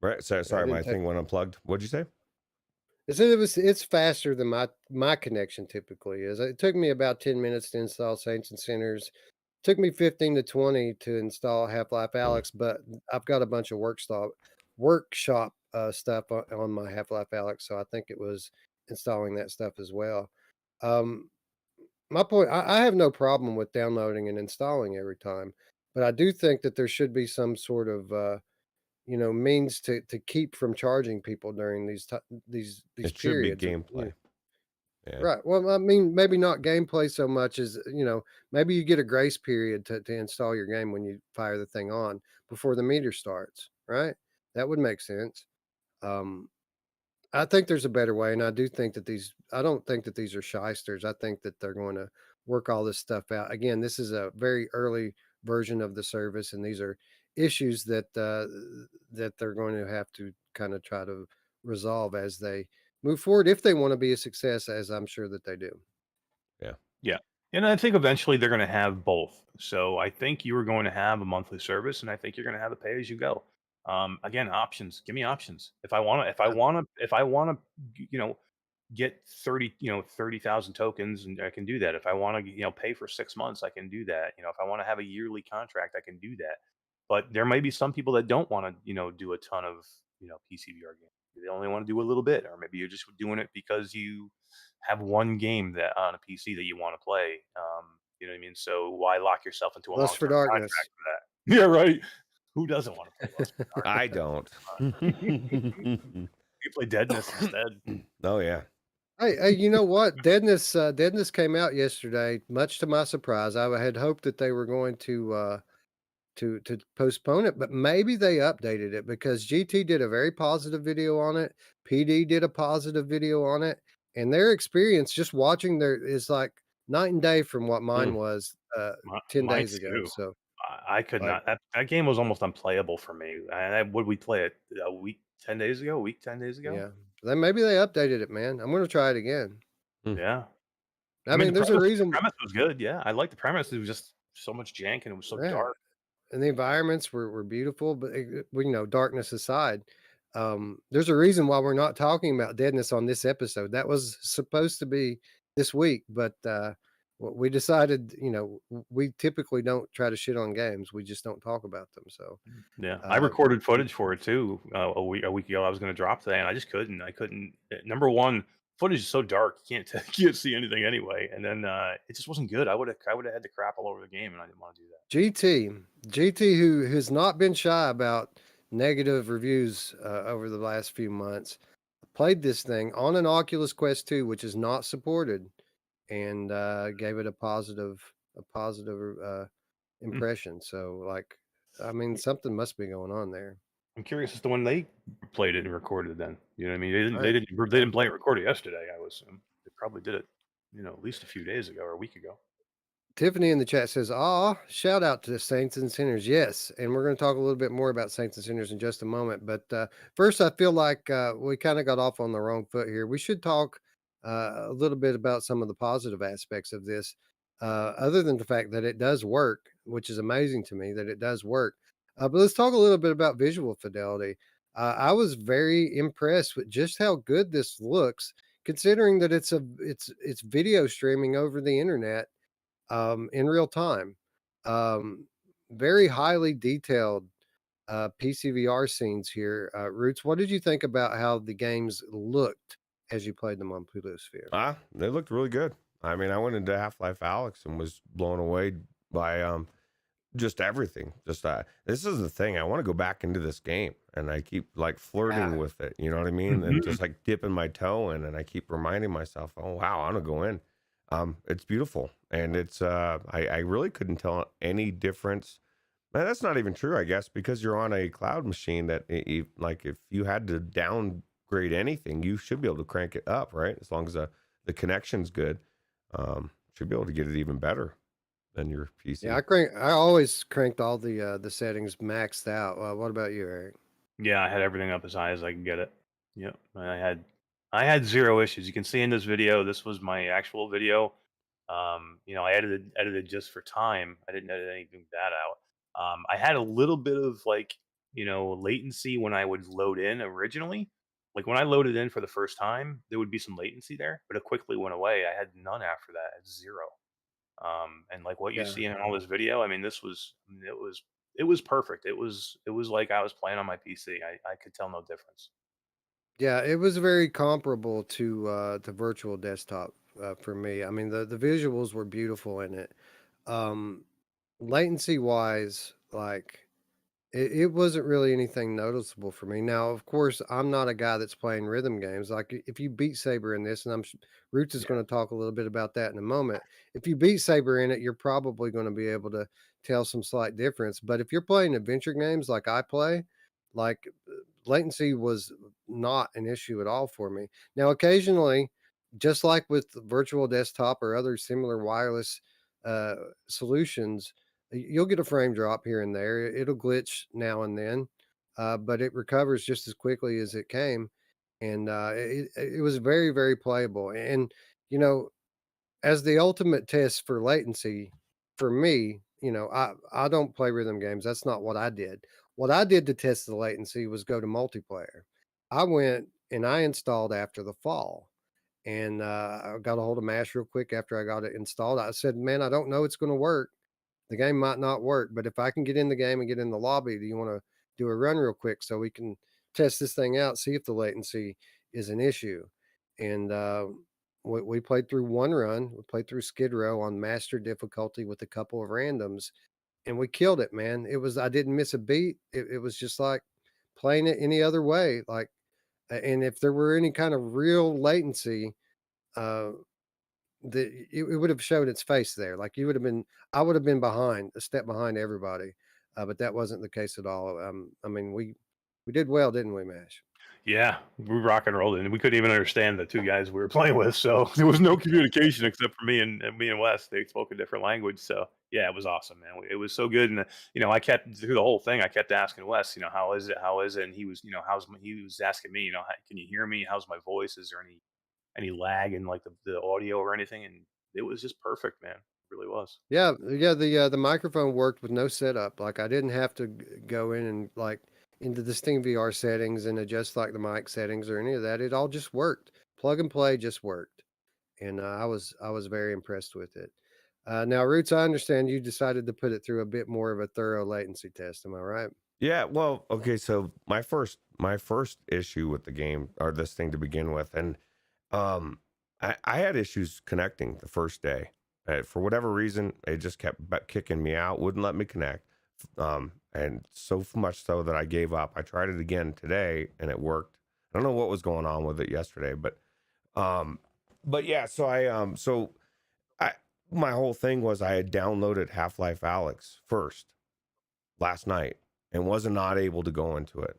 right, so, Yeah, it sorry, my didn't take. thing went unplugged. What'd you say? I said it's faster than my connection typically is. It took me about 10 minutes to install Saints and Sinners. Took me 15 to 20 to install Half-Life Mm. Alex, but I've got a bunch of workshop stuff on my Half-Life Alex, so I think it was installing that stuff as well. Um, my point, I have no problem with downloading and installing every time, but I do think that there should be some sort of means to keep from charging people during these It should be periods. gameplay. Yeah, Right. Well, I mean, maybe not gameplay so much as, maybe you get a grace period to install your game when you fire the thing on before the meter starts, right? That would make sense. Um, I think there's a better way, and I don't think that these are shysters. I think that they're going to work all this stuff out. Again, this is a very early version of the service, and these are issues that they're going to have to kind of try to resolve as they move forward if they want to be a success, as I'm sure that they do. yeah. Yeah. And I think eventually they're going to have both. So I think you are going to have a monthly service, and I think you're going to have a pay as you go. Again, options. Give me options. If I want to, get 30,000 tokens, and I can do that. If I want to, pay for 6 months, I can do that. If I want to have a yearly contract, I can do that. But there may be some people that don't want to, do a ton of, PCVR games. They only want to do a little bit, or maybe you're just doing it because you have one game that on a PC that you want to play. You know what I mean? So why lock yourself into a Lust for long-term Darkness. contract for that? Yeah, right. Who doesn't want to play Lust for I don't. Darkness? You play Deadness instead. Oh yeah. Hey, you know what? Deadness came out yesterday. Much to my surprise, I had hoped that they were going to postpone it, but maybe they updated it because GT did a very positive video on it. PD did a positive video on it, and their experience just watching their is like night and day from what mine Mm. was 10 Mine days ago. too. So I could like not. That game was almost unplayable for me. Would we play it a week, 10 days ago? A week, 10 days ago? yeah, then maybe they updated it, man. I'm gonna try it again. Yeah. I I mean, mean, there's a the reason. premise was good. Yeah, I liked the premise. It was just so much jank, and it was so Yeah, dark. and the environments were beautiful, but darkness aside, there's a reason why we're not talking about Deadness on this episode. That was supposed to be this week, but we decided, we typically don't try to shit on games. We just don't talk about them. So Yeah, I uh, recorded footage for it too a week ago. I was going to drop today, and I just couldn't. I couldn't. Number one, footage is so dark, you can't can't see anything anyway. And then it just wasn't good. I would have had to crap all over the game, and I didn't want to do that. GT, who has not been shy about negative reviews over the last few months, played this thing on an Oculus Quest 2, which is not supported, and gave it a positive Hmm. impression. So, like, I mean, something must be going on there. I'm curious as to when they played it and recorded it. Then you know what I mean. They didn't. They Right. didn't. They didn't play it and record it yesterday. I would assume they probably did it. At least a few days ago or a week ago. Tiffany in the chat says, "Ah, shout out to the Saints and Sinners." Yes, and we're going to talk a little bit more about Saints and Sinners in just a moment. But first, I feel like we kind of got off on the wrong foot here. We should talk a little bit about some of the positive aspects of this, other than the fact that it does work, which is amazing to me that it does work. But let's talk a little bit about visual fidelity. I was very impressed with just how good this looks, considering that it's video streaming over the internet in real time. Um, very highly detailed PCVR scenes here. Roots, what did you think about how the games looked as you played them on Plutosphere? They looked really good. I mean, I went into Half-Life Alex and was blown away by just everything. Just this is the thing. I want to go back into this game, and I keep like flirting Yeah. with it. You know what I mean? And just like dipping my toe in, and I keep reminding myself, "Oh wow, I want to go in." It's beautiful, and it's I really couldn't tell any difference. Man, that's not even true, I guess, because you're on a cloud machine that like if you had to upgrade anything, you should be able to crank it up, right? As long as the connection's good, should be able to get it even better than your PC. Yeah, I always cranked all the settings maxed out. What about you, Eric? Yeah, I had everything up as high as I could get it. Yep, I had zero issues. You can see in this video, this was my actual video. I edited just for time. I didn't edit anything bad out. I had a little bit of like, latency when I would load in originally. Like when I loaded in for the first time, there would be some latency there, but it quickly went away. I had none after that, I had zero. And like what you Yeah. see in all this video, I mean, it was perfect. It was like I was playing on my PC. I could tell no difference. Yeah, it was very comparable to virtual desktop for me. I mean, the visuals were beautiful in it. Um, Latency wise, like it wasn't really anything noticeable for me. Now, of course, I'm not a guy that's playing rhythm games. Like if you beat Saber in this, and Roots is Yeah. going to talk a little bit about that in a moment. If you beat Saber in it, you're probably going to be able to tell some slight difference. But if you're playing adventure games like I play, like latency was not an issue at all for me. Now, occasionally, just like with virtual desktop or other similar wireless uh, solutions, you'll get a frame drop here and there. It'll glitch now and then, but it recovers just as quickly as it came. And it was very, very playable. And, you know, as the ultimate test for latency, for me, I don't play rhythm games. That's not what I did. What I did to test the latency was go to multiplayer. I went and I installed After the Fall. And I got a hold of Mash real quick after I got it installed. I said, man, I don't know it's going to work. The game might not work, but if I can get in the game and get in the lobby, do you want to do a run real quick so we can test this thing out, see if the latency is an issue? And we played through one run. We played through Skid Row on master difficulty with a couple of randoms, and we killed it, man. I didn't miss a beat. It was just like playing it any other way. Like, and if there were any kind of real latency, uh, it would have showed its face there. Like I would have been behind, a step behind everybody, but that wasn't the case at all. I mean, we did well, didn't we, Mash? Yeah, we rock and rolled, and we couldn't even understand the two guys we were playing with. So there was no communication except for me and Wes. They spoke a different language. So yeah, it was awesome, man. It was so good, and I kept through the whole thing. I kept asking Wes, how is it? How is it? And he was, he was asking me, can you hear me? How's my voice? Is there any lag in like the audio or anything? And it was just perfect, man. It really was. Yeah, yeah. The microphone worked with no setup. Like I didn't have to go in and like into the Steam VR settings and adjust like the mic settings or any of that. It all just worked. Plug and play just worked, and I was very impressed with it. Now, Roots, I understand you decided to put it through a bit more of a thorough latency test. Am I right? Yeah, well, okay, so my first issue with the game, or this thing to begin with, and I had issues connecting the first day. For whatever reason, it just kept kicking me out, wouldn't let me connect. And so much so that I gave up. I tried it again today and it worked. I don't know what was going on with it yesterday, um but yeah, so I my whole thing was I had downloaded Half-Life Alyx first last night and wasn't not able to go into it.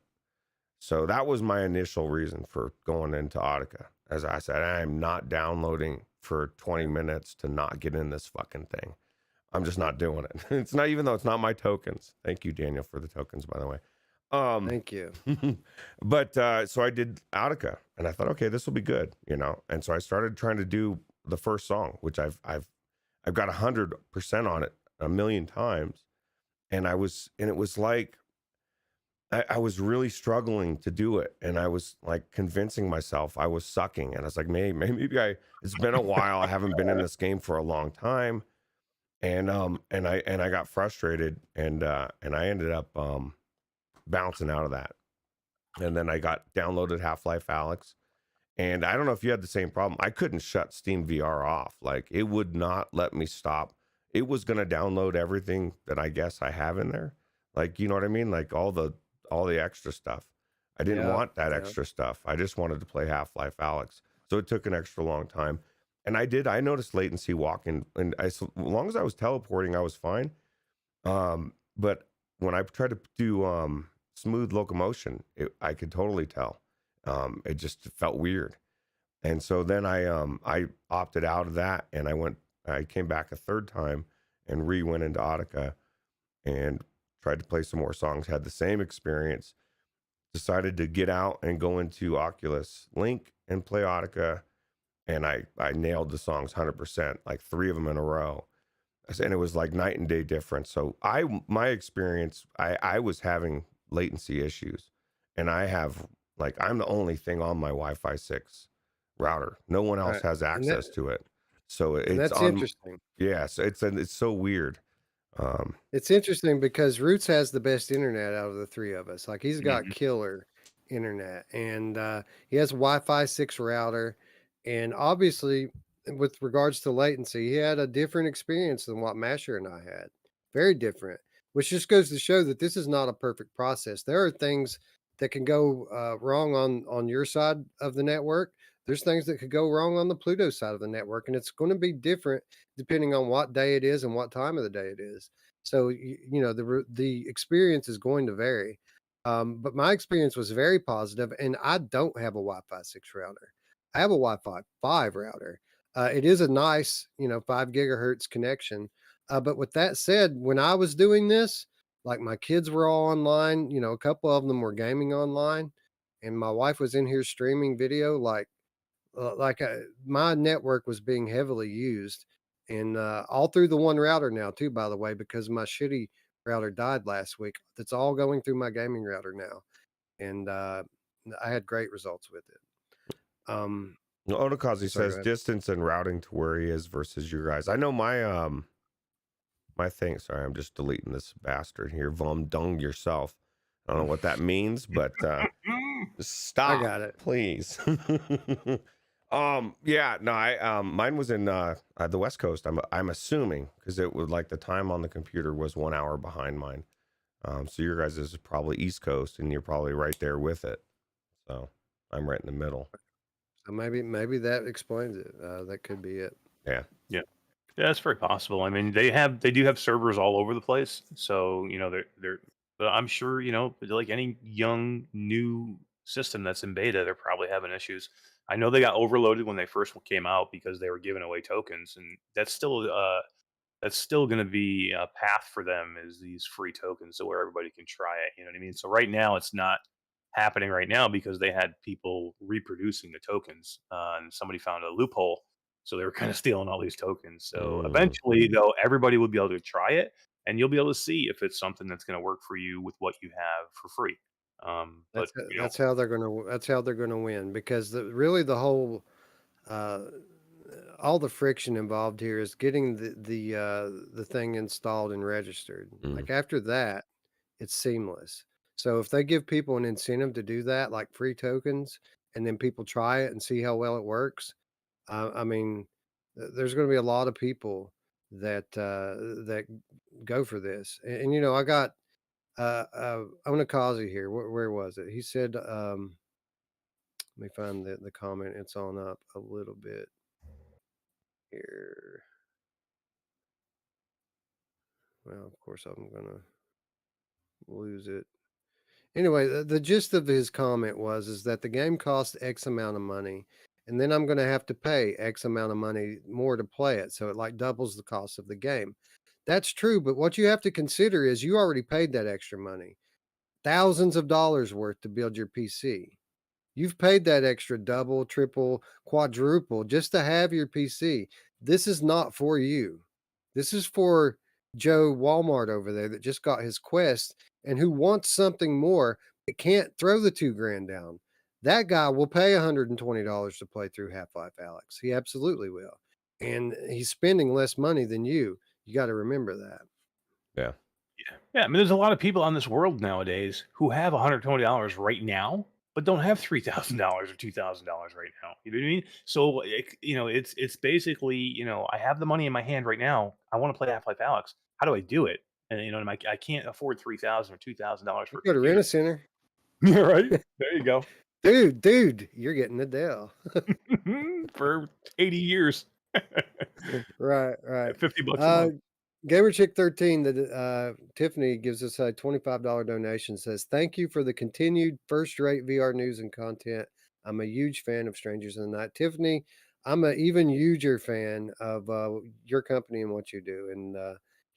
So that was my initial reason for going into Audica. As I said, I am not downloading for 20 minutes to not get in this fucking thing. I'm just not doing it. It's not, even though it's not my tokens. Thank you, Daniel, for the tokens, by the way. Thank you. But so I did Audica and I thought, okay, this will be good, And so I started trying to do the first song, which I've got 100% on it a million times. And it was like, I was really struggling to do it. And I was like convincing myself I was sucking. And I was like, maybe it's been a while. I haven't been in this game for a long time. And I got frustrated and I ended up bouncing out of that. And then I got downloaded Half-Life Alyx. And I don't know if you had the same problem. I couldn't shut Steam VR off. Like it would not let me stop. It was going to download everything that I guess I have in there. Like, you know what I mean? Like all the extra stuff. I didn't Yeah, want that yeah. extra stuff. I just wanted to play Half-Life Alyx. So it took an extra long time. And I noticed latency walking, and as long as I was teleporting, I was fine. But when I tried to do smooth locomotion, I could totally tell. It just felt weird. And so then I opted out of that, and I came back a third time and went into Audica and tried to play some more songs, had the same experience, decided to get out and go into Oculus Link and play Audica, and I nailed the songs 100%, like 3 of them in a row. And it was like night and day difference. So my experience, I was having latency issues, and I'm the only thing on my Wi-Fi 6 router. No one else Right. has And that, access to it. So and it's that's on, interesting. yeah, so it's so weird. It's interesting because Roots has the best internet out of the 3 of us. Like he's got Mhm. killer internet, and he has a Wi-Fi 6 router. And obviously, with regards to latency, he had a different experience than what Masher and I had. Very different, which just goes to show that this is not a perfect process. There are things that can go wrong on your side of the network. There's things that could go wrong on the Pluto side of the network, and it's going to be different depending on what day it is and what time of the day it is. So the experience is going to vary. But my experience was very positive, and I don't have a Wi-Fi 6 router. I have a Wi-Fi 5 router. It is a nice 5 gigahertz connection. But with that said, when I was doing this, like my kids were all online, a couple of them were gaming online, and my wife was in here streaming video. My network was being heavily used, and all through the one router now too, by the way, because my shitty router died last week. That's all going through my gaming router now, and I had great results with it. Otokazi I'm sorry, go says ahead. distance and routing to where he is versus you guys. I know my thing. Sorry, I'm just deleting this bastard here. Vom dung yourself. I don't know what that means, but I stop, got it. please. Yeah, no, I mine was in the West Coast. I'm assuming, because it was like the time on the computer was 1 hour behind mine. So your guys is probably East Coast, and you're probably right there with it. So I'm right in the middle. So maybe that explains it. That could be it. Yeah. Yeah. Yeah, that's very possible. I mean, they do have servers all over the place, so they're. But I'm sure like any young new system that's in beta, they're probably having issues. I know they got overloaded when they first came out because they were giving away tokens, and that's still going to be a path for them, is these free tokens, so where everybody can try it. You know what I mean? So right now it's not happening right now because they had people reproducing the tokens, and somebody found a loophole, so they were kind of stealing all these tokens. So eventually, though, everybody will be able to try it, and you'll be able to see if it's something that's going to work for you with what you have for free. But That's how they're gonna win, because really the whole uh, all the friction involved here is getting the thing installed and registered. Mm. Like after that, it's seamless. So if they give people an incentive to do that, like free tokens, and then people try it and see how well it works, I mean, there's going to be a lot of people that go for this. And I got Onakazi here. Where was it? He said, let me find the comment. It's on up a little bit here. Well, of course, I'm going to lose it. Anyway, the gist of his comment is that the game costs X amount of money, and then I'm going to have to pay X amount of money more to play it. So it like doubles the cost of the game. That's true, but what you have to consider is you already paid that extra money, thousands of dollars worth to build your PC. You've paid that extra double, triple, quadruple just to have your PC. This is not for you. This is for Joe Walmart over there that just got his Quest and who wants something more but can't throw the 2 grand down. That guy will pay $120 to play through Half-Life Alex. He absolutely will. And he's spending less money than you. You got to remember that. Yeah. yeah, I mean, there's a lot of people on this world nowadays who have $120 right now, but don't have $3,000 or $2,000 right now. You know what I mean? So it's basically I have the money in my hand right now. I want to play Half-Life Alex. How do I do it? And I can't afford $3,000 or $2,000 for a Go to computer. Rent-A-Center. Yeah, right. There you go. Dude, you're getting the deal. For 80 years. Right. $50 a month. GamerChick13, Tiffany gives us a $25 donation, says, "Thank you for the continued first-rate VR news and content. I'm a huge fan of Strangers in the Night. Tiffany, I'm an even huger fan of your company and what you do, and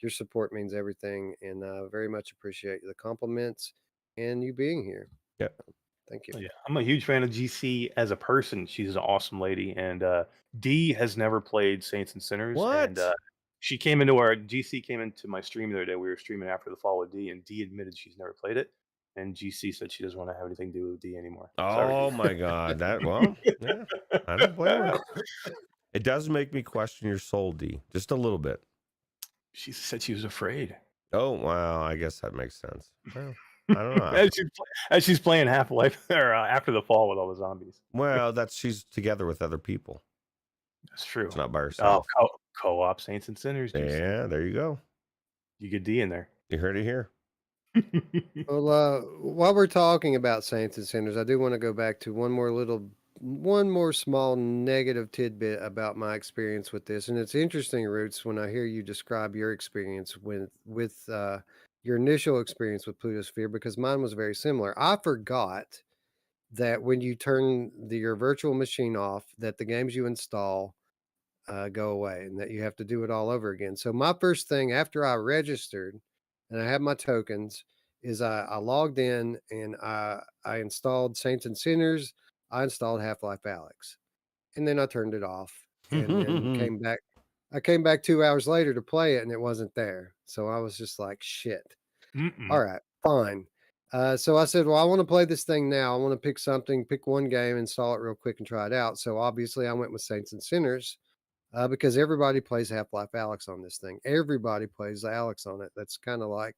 your support means everything. And I very much appreciate the compliments and you being here. Yeah. Thank you. Yeah, I'm a huge fan of GC as a person. She's an awesome lady, and D has never played Saints and Sinners, and What? she came into our GC came into my stream the other day. We were streaming after the fall with D, and D admitted she's never played it, and GC said she doesn't want to have anything to do with D anymore. Sorry, Oh my God. Well, yeah, I don't blame her. It does make me question your soul, D, just a little bit. she said she was afraid. Oh, wow. I guess that makes sense. Well, I don't know. As she's playing Half Life or After the Fall with all the zombies. Well, she's together with other people. That's true. It's not by Oh, herself. co-op Saints and Sinners. GC. Yeah, there you go. You get D in there. You heard it here. Well, while we're talking about Saints and Sinners, I do want to go back to one more small negative tidbit about my experience with this, and it's interesting, Roots, when I hear you describe your experience with your initial experience with Plutosphere, because mine was very similar. I forgot that when you turn your virtual machine off, that the games you install go away, and that you have to do it all over again. So my first thing after I registered and I had my tokens is I logged in and I installed Saints and Sinners. I installed Half Life Alex, and then I turned it off, and then came back. I came back 2 hours later to play it, and it wasn't there. So I was just like, shit. All right, fine. So I said, well, I want to play this thing now. I want to pick one game, install it real quick, and try it out. So obviously, I went with Saints and Sinners because everybody plays Half-Life Alex on this thing. Everybody plays Alex on it. That's kind of like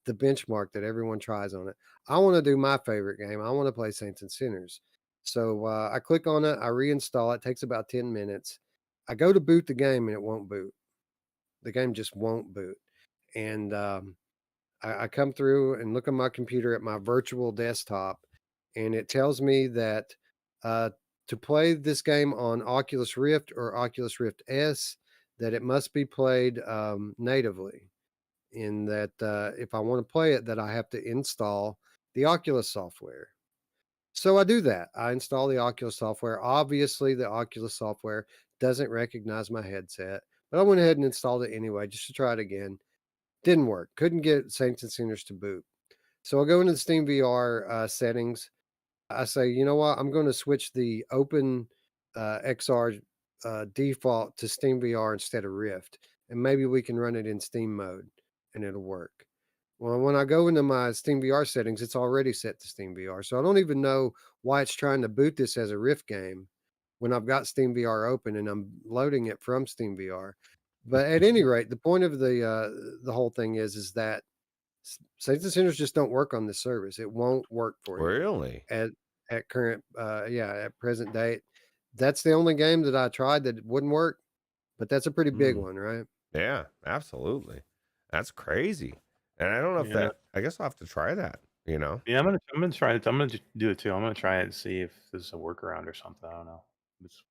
the benchmark that everyone tries on it. I want to do my favorite game. I want to play Saints and Sinners. So I click on it. I reinstall it. It takes about 10 minutes. I go to boot the game and it won't boot. The game just won't boot. And I come through and look on my computer at my virtual desktop, and it tells me that uh, to play this game on Oculus Rift or Oculus Rift S, that it must be played natively. In that, if I want to play it, that I have to install the Oculus software. So I do that. I install the Oculus software. Obviously, the Oculus software doesn't recognize my headset, but I went ahead and installed it anyway just to try it again. Didn't work. Couldn't get Saints and Sinners to boot. So I go into the Steam VR settings. I say, you know what? I'm going to switch the Open XR default to Steam VR instead of Rift, and maybe we can run it in Steam mode, and it'll work. Well, when I go into my Steam VR settings, it's already set to Steam VR, so I don't even know why it's trying to boot this as a Rift game when I've got Steam VR open and I'm loading it from Steam VR. But at any rate, the point of the whole thing is that Saints and Sinners just don't work on this service. It won't work for you Really? at current at present date. That's the only game that I tried that wouldn't work, but that's a pretty big one, right? Yeah, absolutely. That's crazy. And I don't know if Yeah. I guess I'll have to try that, you know? Yeah, I'm gonna try it. I'm gonna just do it too. I'm gonna try it and see if there's a workaround or something. I don't know. It's-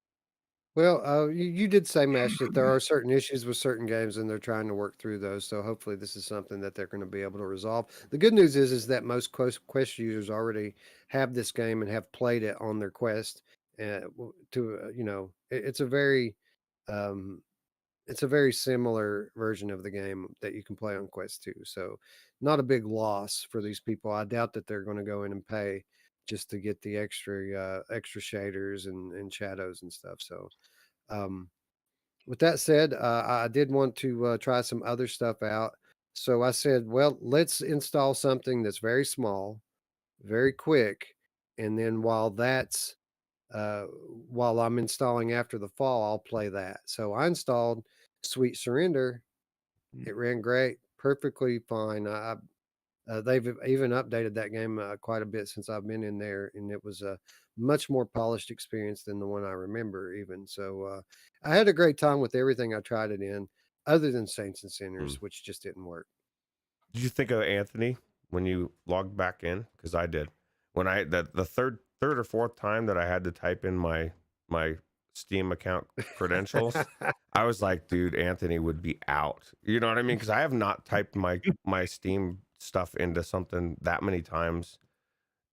Well, you did say, Mesh, that there are certain issues with certain games, and they're trying to work through those. So hopefully, this is something that they're going to be able to resolve. The good news is that most Quest users already have this game and have played it on their Quest. It's um, a very similar version of the game that you can play on Quest 2. So not a big loss for these people. I doubt that they're going to go in and pay just to get the extra shaders and shadows and stuff. So um, with that said, I did want to try some other stuff out. So I said, well, let's install something that's very small, very quick, and then uh, while I'm installing After the Fall, I'll play that. So I installed Sweet Surrender. It ran great, perfectly fine. They've even updated that game quite a bit since I've been in there, and it was a much more polished experience than the one I remember. Even so, I had a great time with everything I tried it in, other than Saints and Sinners, which just didn't work. Did you think of Anthony when you logged back in? Because I did. When the third or fourth time that I had to type in my Steam account credentials, I was like, dude, Anthony would be out. You know what I mean? Because I have not typed my Steam stuff into something that many times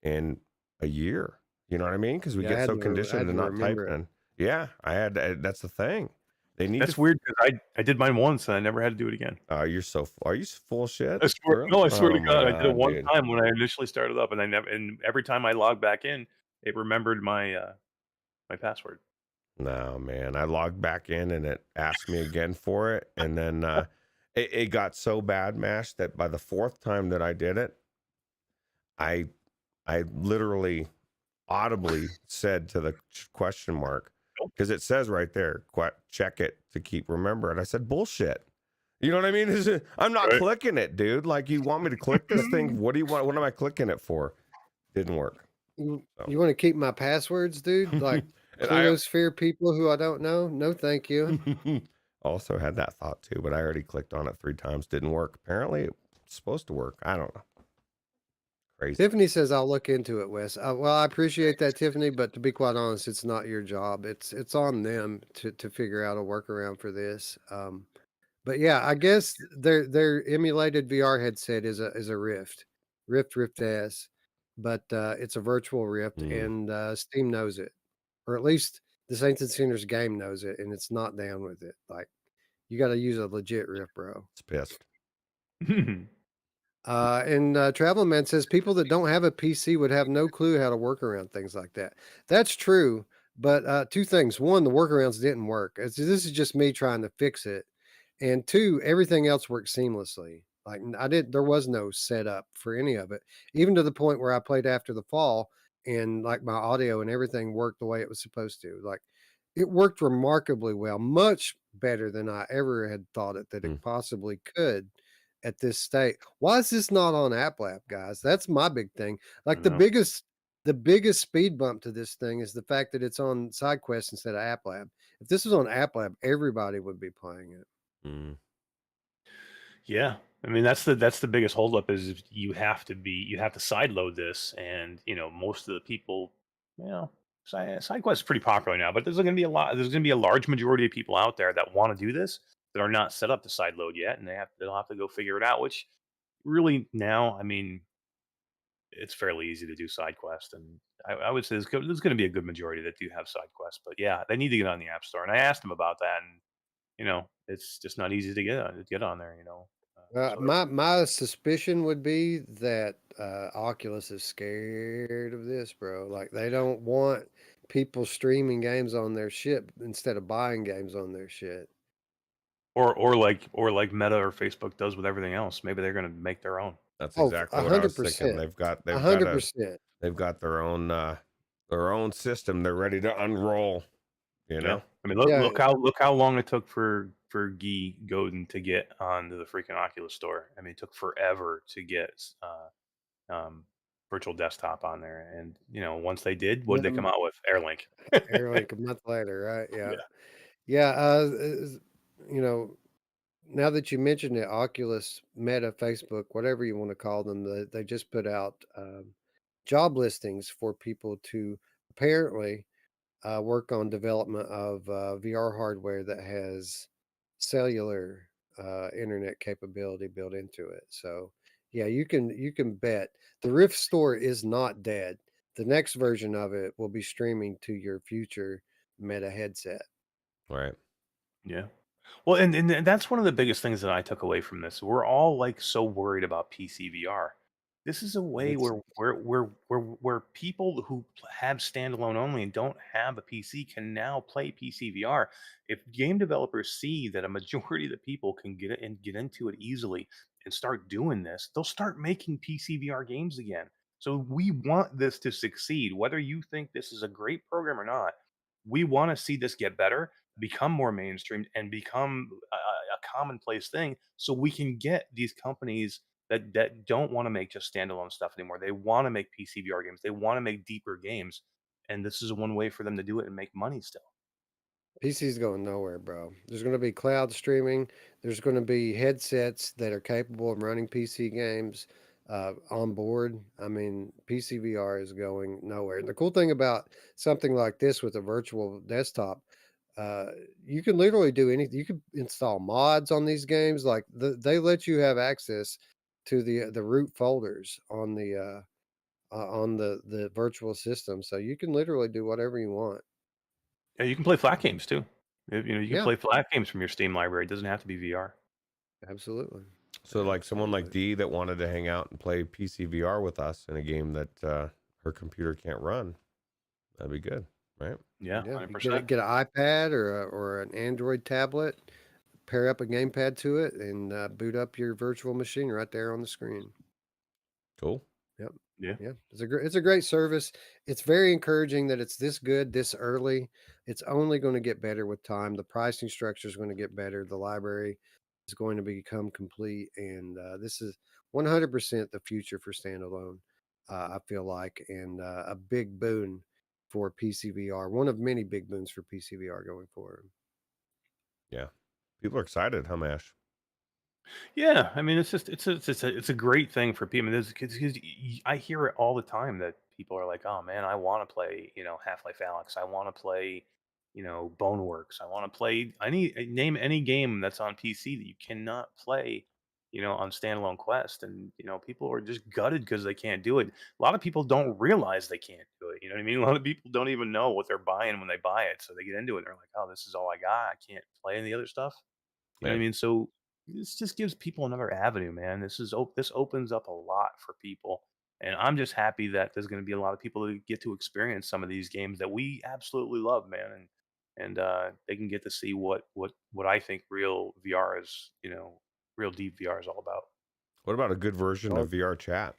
in a year. You know what I mean? Because we Yeah, get so I conditioned had to to not remember it. typing. Yeah, I had. That's the thing. They need That's to. weird because I did mine once and I never had to do it again. You're so. Are you full of shit? I swear, For real? no, I swear Oh to my God, I did it god, one dude. time when I initially started up, and I never. And every time I logged back in, it remembered my password. No, man. I logged back in and it asked me again for it. And then it got so bad, Mash, that by the fourth time that I did it, I I literally audibly said to the question mark, because it says right there, check it to keep remember. And I said, bullshit. You know what I mean? I'm not Right. clicking it, dude. Like, you want me to click this thing? What do you want? What am I clicking it for? Didn't work. You So. you want to keep my passwords, dude? Like And I Plutosphere people who I don't know? No, thank you. also had that thought too, but I already clicked on it 3 times. Didn't work. Apparently, it's supposed to work. I don't know. Crazy. Tiffany says I'll look into it, Wes. Well, I appreciate that, Tiffany, but to be quite honest, it's not your job. It's on them to figure out a workaround for this. But yeah, I guess their emulated VR headset is a Rift S, but it's a virtual Rift, Mm, and Steam knows it, or at least the Saints and Sinners game knows it, and it's not down with it. Like you got to use a legit Rift, bro. it's pissed. And Travel Man says people that don't have a PC would have no clue how to work around things like that. That's true, but two things: one, the workarounds didn't work. This is just me trying to fix it, and two, everything else worked seamlessly. Like there was no setup for any of it, even to the point where I played After the Fall, and like my audio and everything worked the way it was supposed to. Like it worked remarkably well, much better than I ever had thought that it Mm, possibly could at this state. Why is this not on App Lab, guys? That's my big thing. I Like know. the biggest speed bump to this thing is the fact that it's on SideQuest instead of App Lab. If this was on App Lab, everybody would be playing it. mm, Yeah, I mean that's the biggest holdup is you have to sideload this, and most of the people, SideQuest is pretty popular now, but there's going to be there's going to be a large majority of people out there that want to do this that are not set up to sideload yet, and they'll have to go figure it out. Which really now, I mean, it's fairly easy to do SideQuest, and I would say there's going to be a good majority that do have SideQuest, but yeah, they need to get on the App Store, and I asked them about that, and it's just not easy to get on there. So My suspicion would be that Oculus is scared of this, bro. Like they don't want people streaming games on their shit instead of buying games on their shit. or like Meta or Facebook does with everything else. Maybe they're going to make their own. that's Oh, exactly what I was thinking. 100%, They've got 100%. their own system. They're ready to unroll. You Yeah, know. I mean, Yeah, look how long it took for Guy Godin to get onto the freaking Oculus store. I mean, it took forever to get um, virtual desktop on there, and once they did, what did they come out with? Airlink. Airlink a month later, right? Yeah, Yeah. yeah. You know, now that you mentioned it, Oculus, Meta, Facebook, whatever you want to call them, they just put out job listings for people to apparently work on development of VR hardware that has cellular internet capability built into it. So yeah, you can bet the Rift store is not dead. The next version of it will be streaming to your future Meta headset. Right. Yeah. Well, and that's one of the biggest things that I took away from this. We're all like so worried about PCVR. This is a way It's where people who have standalone only and don't have a PC can now play PCVR. If game developers see that a majority of the people can get it and get into it easily and start doing this, they'll start making PCVR games again. So we want this to succeed, whether you think this is a great program or not. We want to see this get better, become more mainstream, and become a commonplace thing, so we can get these companies that don't want to make just standalone stuff anymore. They want to make PCVR games. They want to make deeper games, and this is one way for them to do it and make money still. PC's going nowhere, bro. There's going to be cloud streaming. There's going to be headsets that are capable of running PC games on board. I mean, PC VR is going nowhere. And the cool thing about something like this with a virtual desktop, uh, you can literally do anything. You can install mods on these games. Like they let you have access to the root folders on the virtual system, so you can literally do whatever you want. Yeah, you can play flat games too. You can Yeah, play flat games from your Steam library. It doesn't have to be VR. absolutely, So like someone like absolutely. Dee that wanted to hang out and play PCVR with us in a game that her computer can't run, that'd be good, right? Yeah, Yeah, you 100%. get an iPad or an Android tablet, pair up a gamepad to it, and boot up your virtual machine right there on the screen. Cool. Yep. Yeah. Yeah, it's a great service. It's very encouraging that it's this good this early. It's only going to get better with time. The pricing structure is going to get better. The library is going to become complete, and this is 100% the future for standalone. I feel like, and a big boon for PCVR. One of many big boons for PCVR going forward. Yeah. People are excited, huh, Mash? Yeah, I mean, it's a great thing for people. I mean, because I hear it all the time that people are like, "Oh man, I want to play, Half-Life Alyx. I want to play, Boneworks. I want to play name any game that's on PC that you cannot play, on standalone Quest." And people are just gutted because they can't do it. A lot of people don't realize they can't do it. You know what I mean? A lot of people don't even know what they're buying when they buy it, so they get into it. And they're like, "Oh, this is all I got. I can't play any other stuff." You know what I Right. mean? So this just gives people another avenue, man. This opens up a lot for people, and I'm just happy that there's going to be a lot of people that get to experience some of these games that we absolutely love, man, and they can get to see what I think real VR is, real deep VR is all about. What about a good version Oh, of VR chat?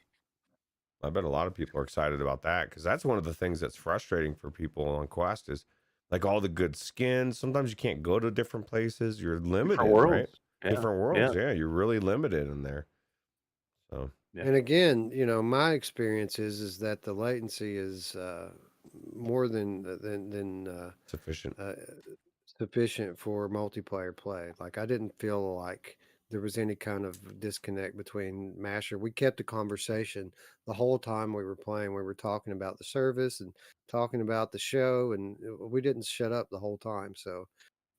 I bet a lot of people are excited about that because that's one of the things that's frustrating for people on Quest is like all the good skins. Sometimes you can't go to different places. You're Different limited, right? worlds, yeah, Different worlds. yeah, Yeah, you're really limited in there. So yeah. and again, my experience is that the latency is more than sufficient. uh, sufficient for multiplayer play. Like I didn't feel like there was any kind of disconnect between Masher. We kept a conversation the whole time we were playing. We were talking about the service and talking about the show, and we didn't shut up the whole time. So,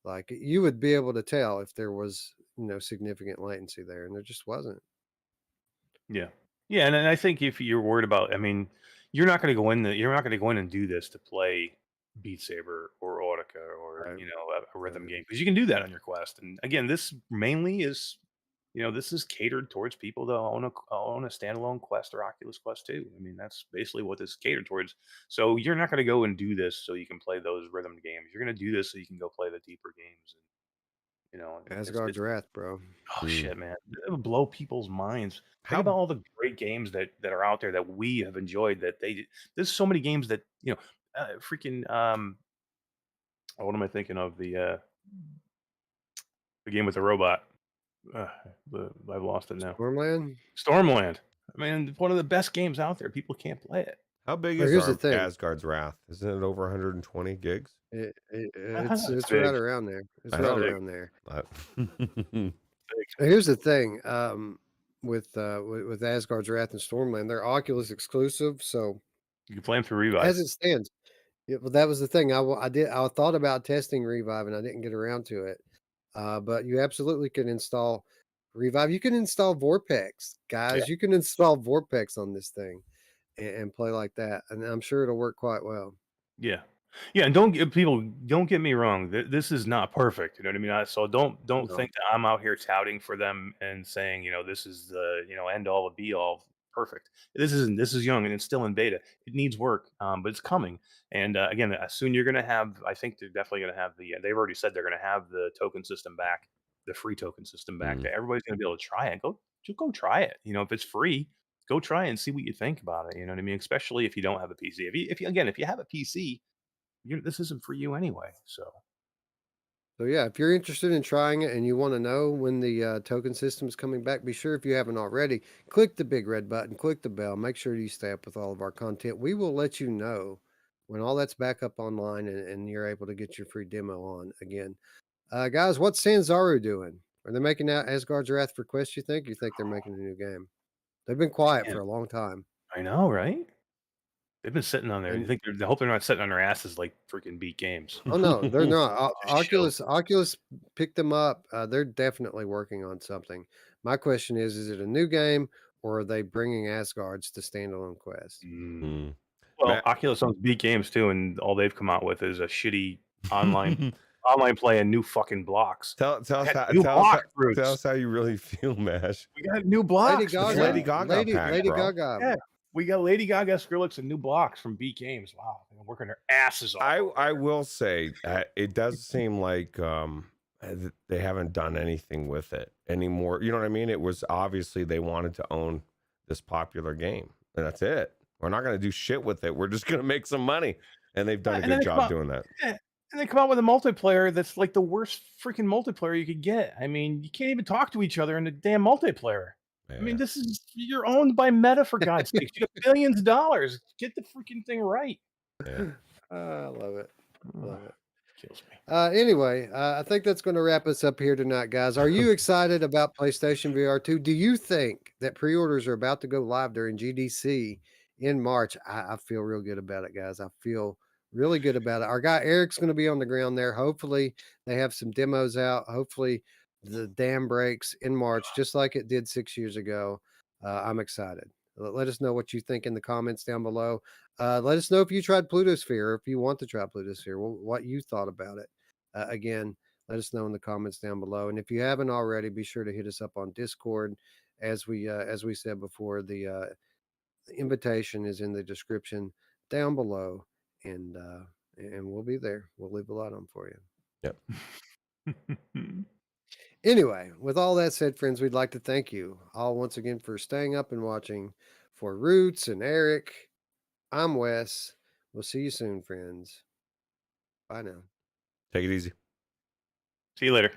like, you would be able to tell if there was, significant latency there, and there just wasn't. Yeah. Yeah, and I think if you're worried about, I mean, you're not gonna go in and do this to play Beat Saber or Audica or, Right. a rhythm Right. game because you can do that on your Quest. And again, this mainly is, this is catered towards people that own a standalone Quest or Oculus Quest 2. I mean, that's basically what this is catered towards. So you're not gonna go and do this so you can play those rhythm games. You're gonna do this so you can go play the deeper games. And Asgard's it's Wrath, bro. oh Mm. shit, man. It would blow people's minds. Think How about all the great games that are out there that we have enjoyed there's so many games that, freaking what am I thinking of? The game with the robot. Uh, I've lost it now. Stormland. Stormland. I mean, one of the best games out there. People can't play it. how big Well, is here's the our thing. Asgard's Wrath? Isn't it over 120 gigs? It's It's right big. around there. It's I right know. Big. around there. Uh, Big. Here's the thing. With Asgard's Wrath and Stormland, they're Oculus exclusive. So You can play them through Revive. as it stands, yeah, well, that was the thing. I thought about testing Revive and I didn't get around to it. But you absolutely can install Revive. You can install Vorpex, Yeah. guys. You can install Vorpex on this thing and play like that, and I'm sure it'll work quite well. Yeah. Yeah, and don't get me wrong. This is not perfect. You know what I mean? So don't No, think that I'm out here touting for them and saying, this is the, end all and be all perfect. This isn't. This is young and it's still in beta. It needs work, but it's coming. And again, soon you're going to have. I think they're definitely going to have the. They've already said they're going to have the token system back, the free token system back. mm. That everybody's going to be able to try it. Just go try it. If it's free, go try it and see what you think about it. You know what I mean? Especially if you don't have a PC. If you have a PC, this isn't for you anyway. So so yeah, if you're interested in trying it and you want to know when the token system is coming back, be sure if you haven't already, click the big red button, click the bell, make sure you stay up with all of our content. We will let you know when all that's back up online and you're able to get your free demo on again. Guys, what's Sanzaru doing? Are they making out Asgard's Wrath for Quest, you think? You think they're making a new game? They've been quiet man, for a long time. I know, right? They've been sitting on there. You And think I hope they're not sitting on their asses like freaking beat games. oh no, they're not. Just chill. Oculus picked them up. They're definitely working on something. My question is it a new game or are they bringing Asgards to standalone quests? Mm. Well, Matt- Oculus owns Beat Games too, and all they've come out with is a shitty online play and new fucking blocks. Tell us We got how new tell us, block how, tell Roots. us how you really feel, Mash. We got new Lady blocks. It's Gaga, Lady Gaga pack, bro. Gaga. Yeah, we got Lady Gaga, Skrillex, and new blocks from Beat Games. Wow, they're working their asses off. I will say it does seem like they haven't done anything with it anymore. You know what I mean? It was obviously they wanted to own this popular game, and that's it. We're not going to do shit with it. We're just going to make some money, and they've done a good job doing that. Yeah, and they come out with a multiplayer that's like the worst freaking multiplayer you could get. I mean, you can't even talk to each other in the damn multiplayer. Yeah. I mean, you're owned by Meta, for God's sake. You got billions of dollars. Get the freaking thing right. Yeah. I love it. Love it. Kills me. Anyway, I think that's going to wrap us up here tonight, guys. Are you excited about PlayStation VR 2? Do you think that pre-orders are about to go live during GDC in March? I feel real good about it, guys. I feel really good about it. Our guy Eric's going to be on the ground there. Hopefully, they have some demos out. Hopefully, the dam breaks in March, just like it did 6 years ago. I'm excited. Let us know what you think in the comments down below. Let us know if you tried Plutosphere or if you want to try Plutosphere, what you thought about it. Again, let us know in the comments down below. And if you haven't already, be sure to hit us up on Discord. As we said before, the invitation is in the description down below, and we'll be there. We'll leave a lot on for you. Yep. Anyway, with all that said, friends, we'd like to thank you all once again for staying up and watching. For Ruuts and Eric, I'm Wes. We'll see you soon, friends. Bye now. Take it easy. See you later.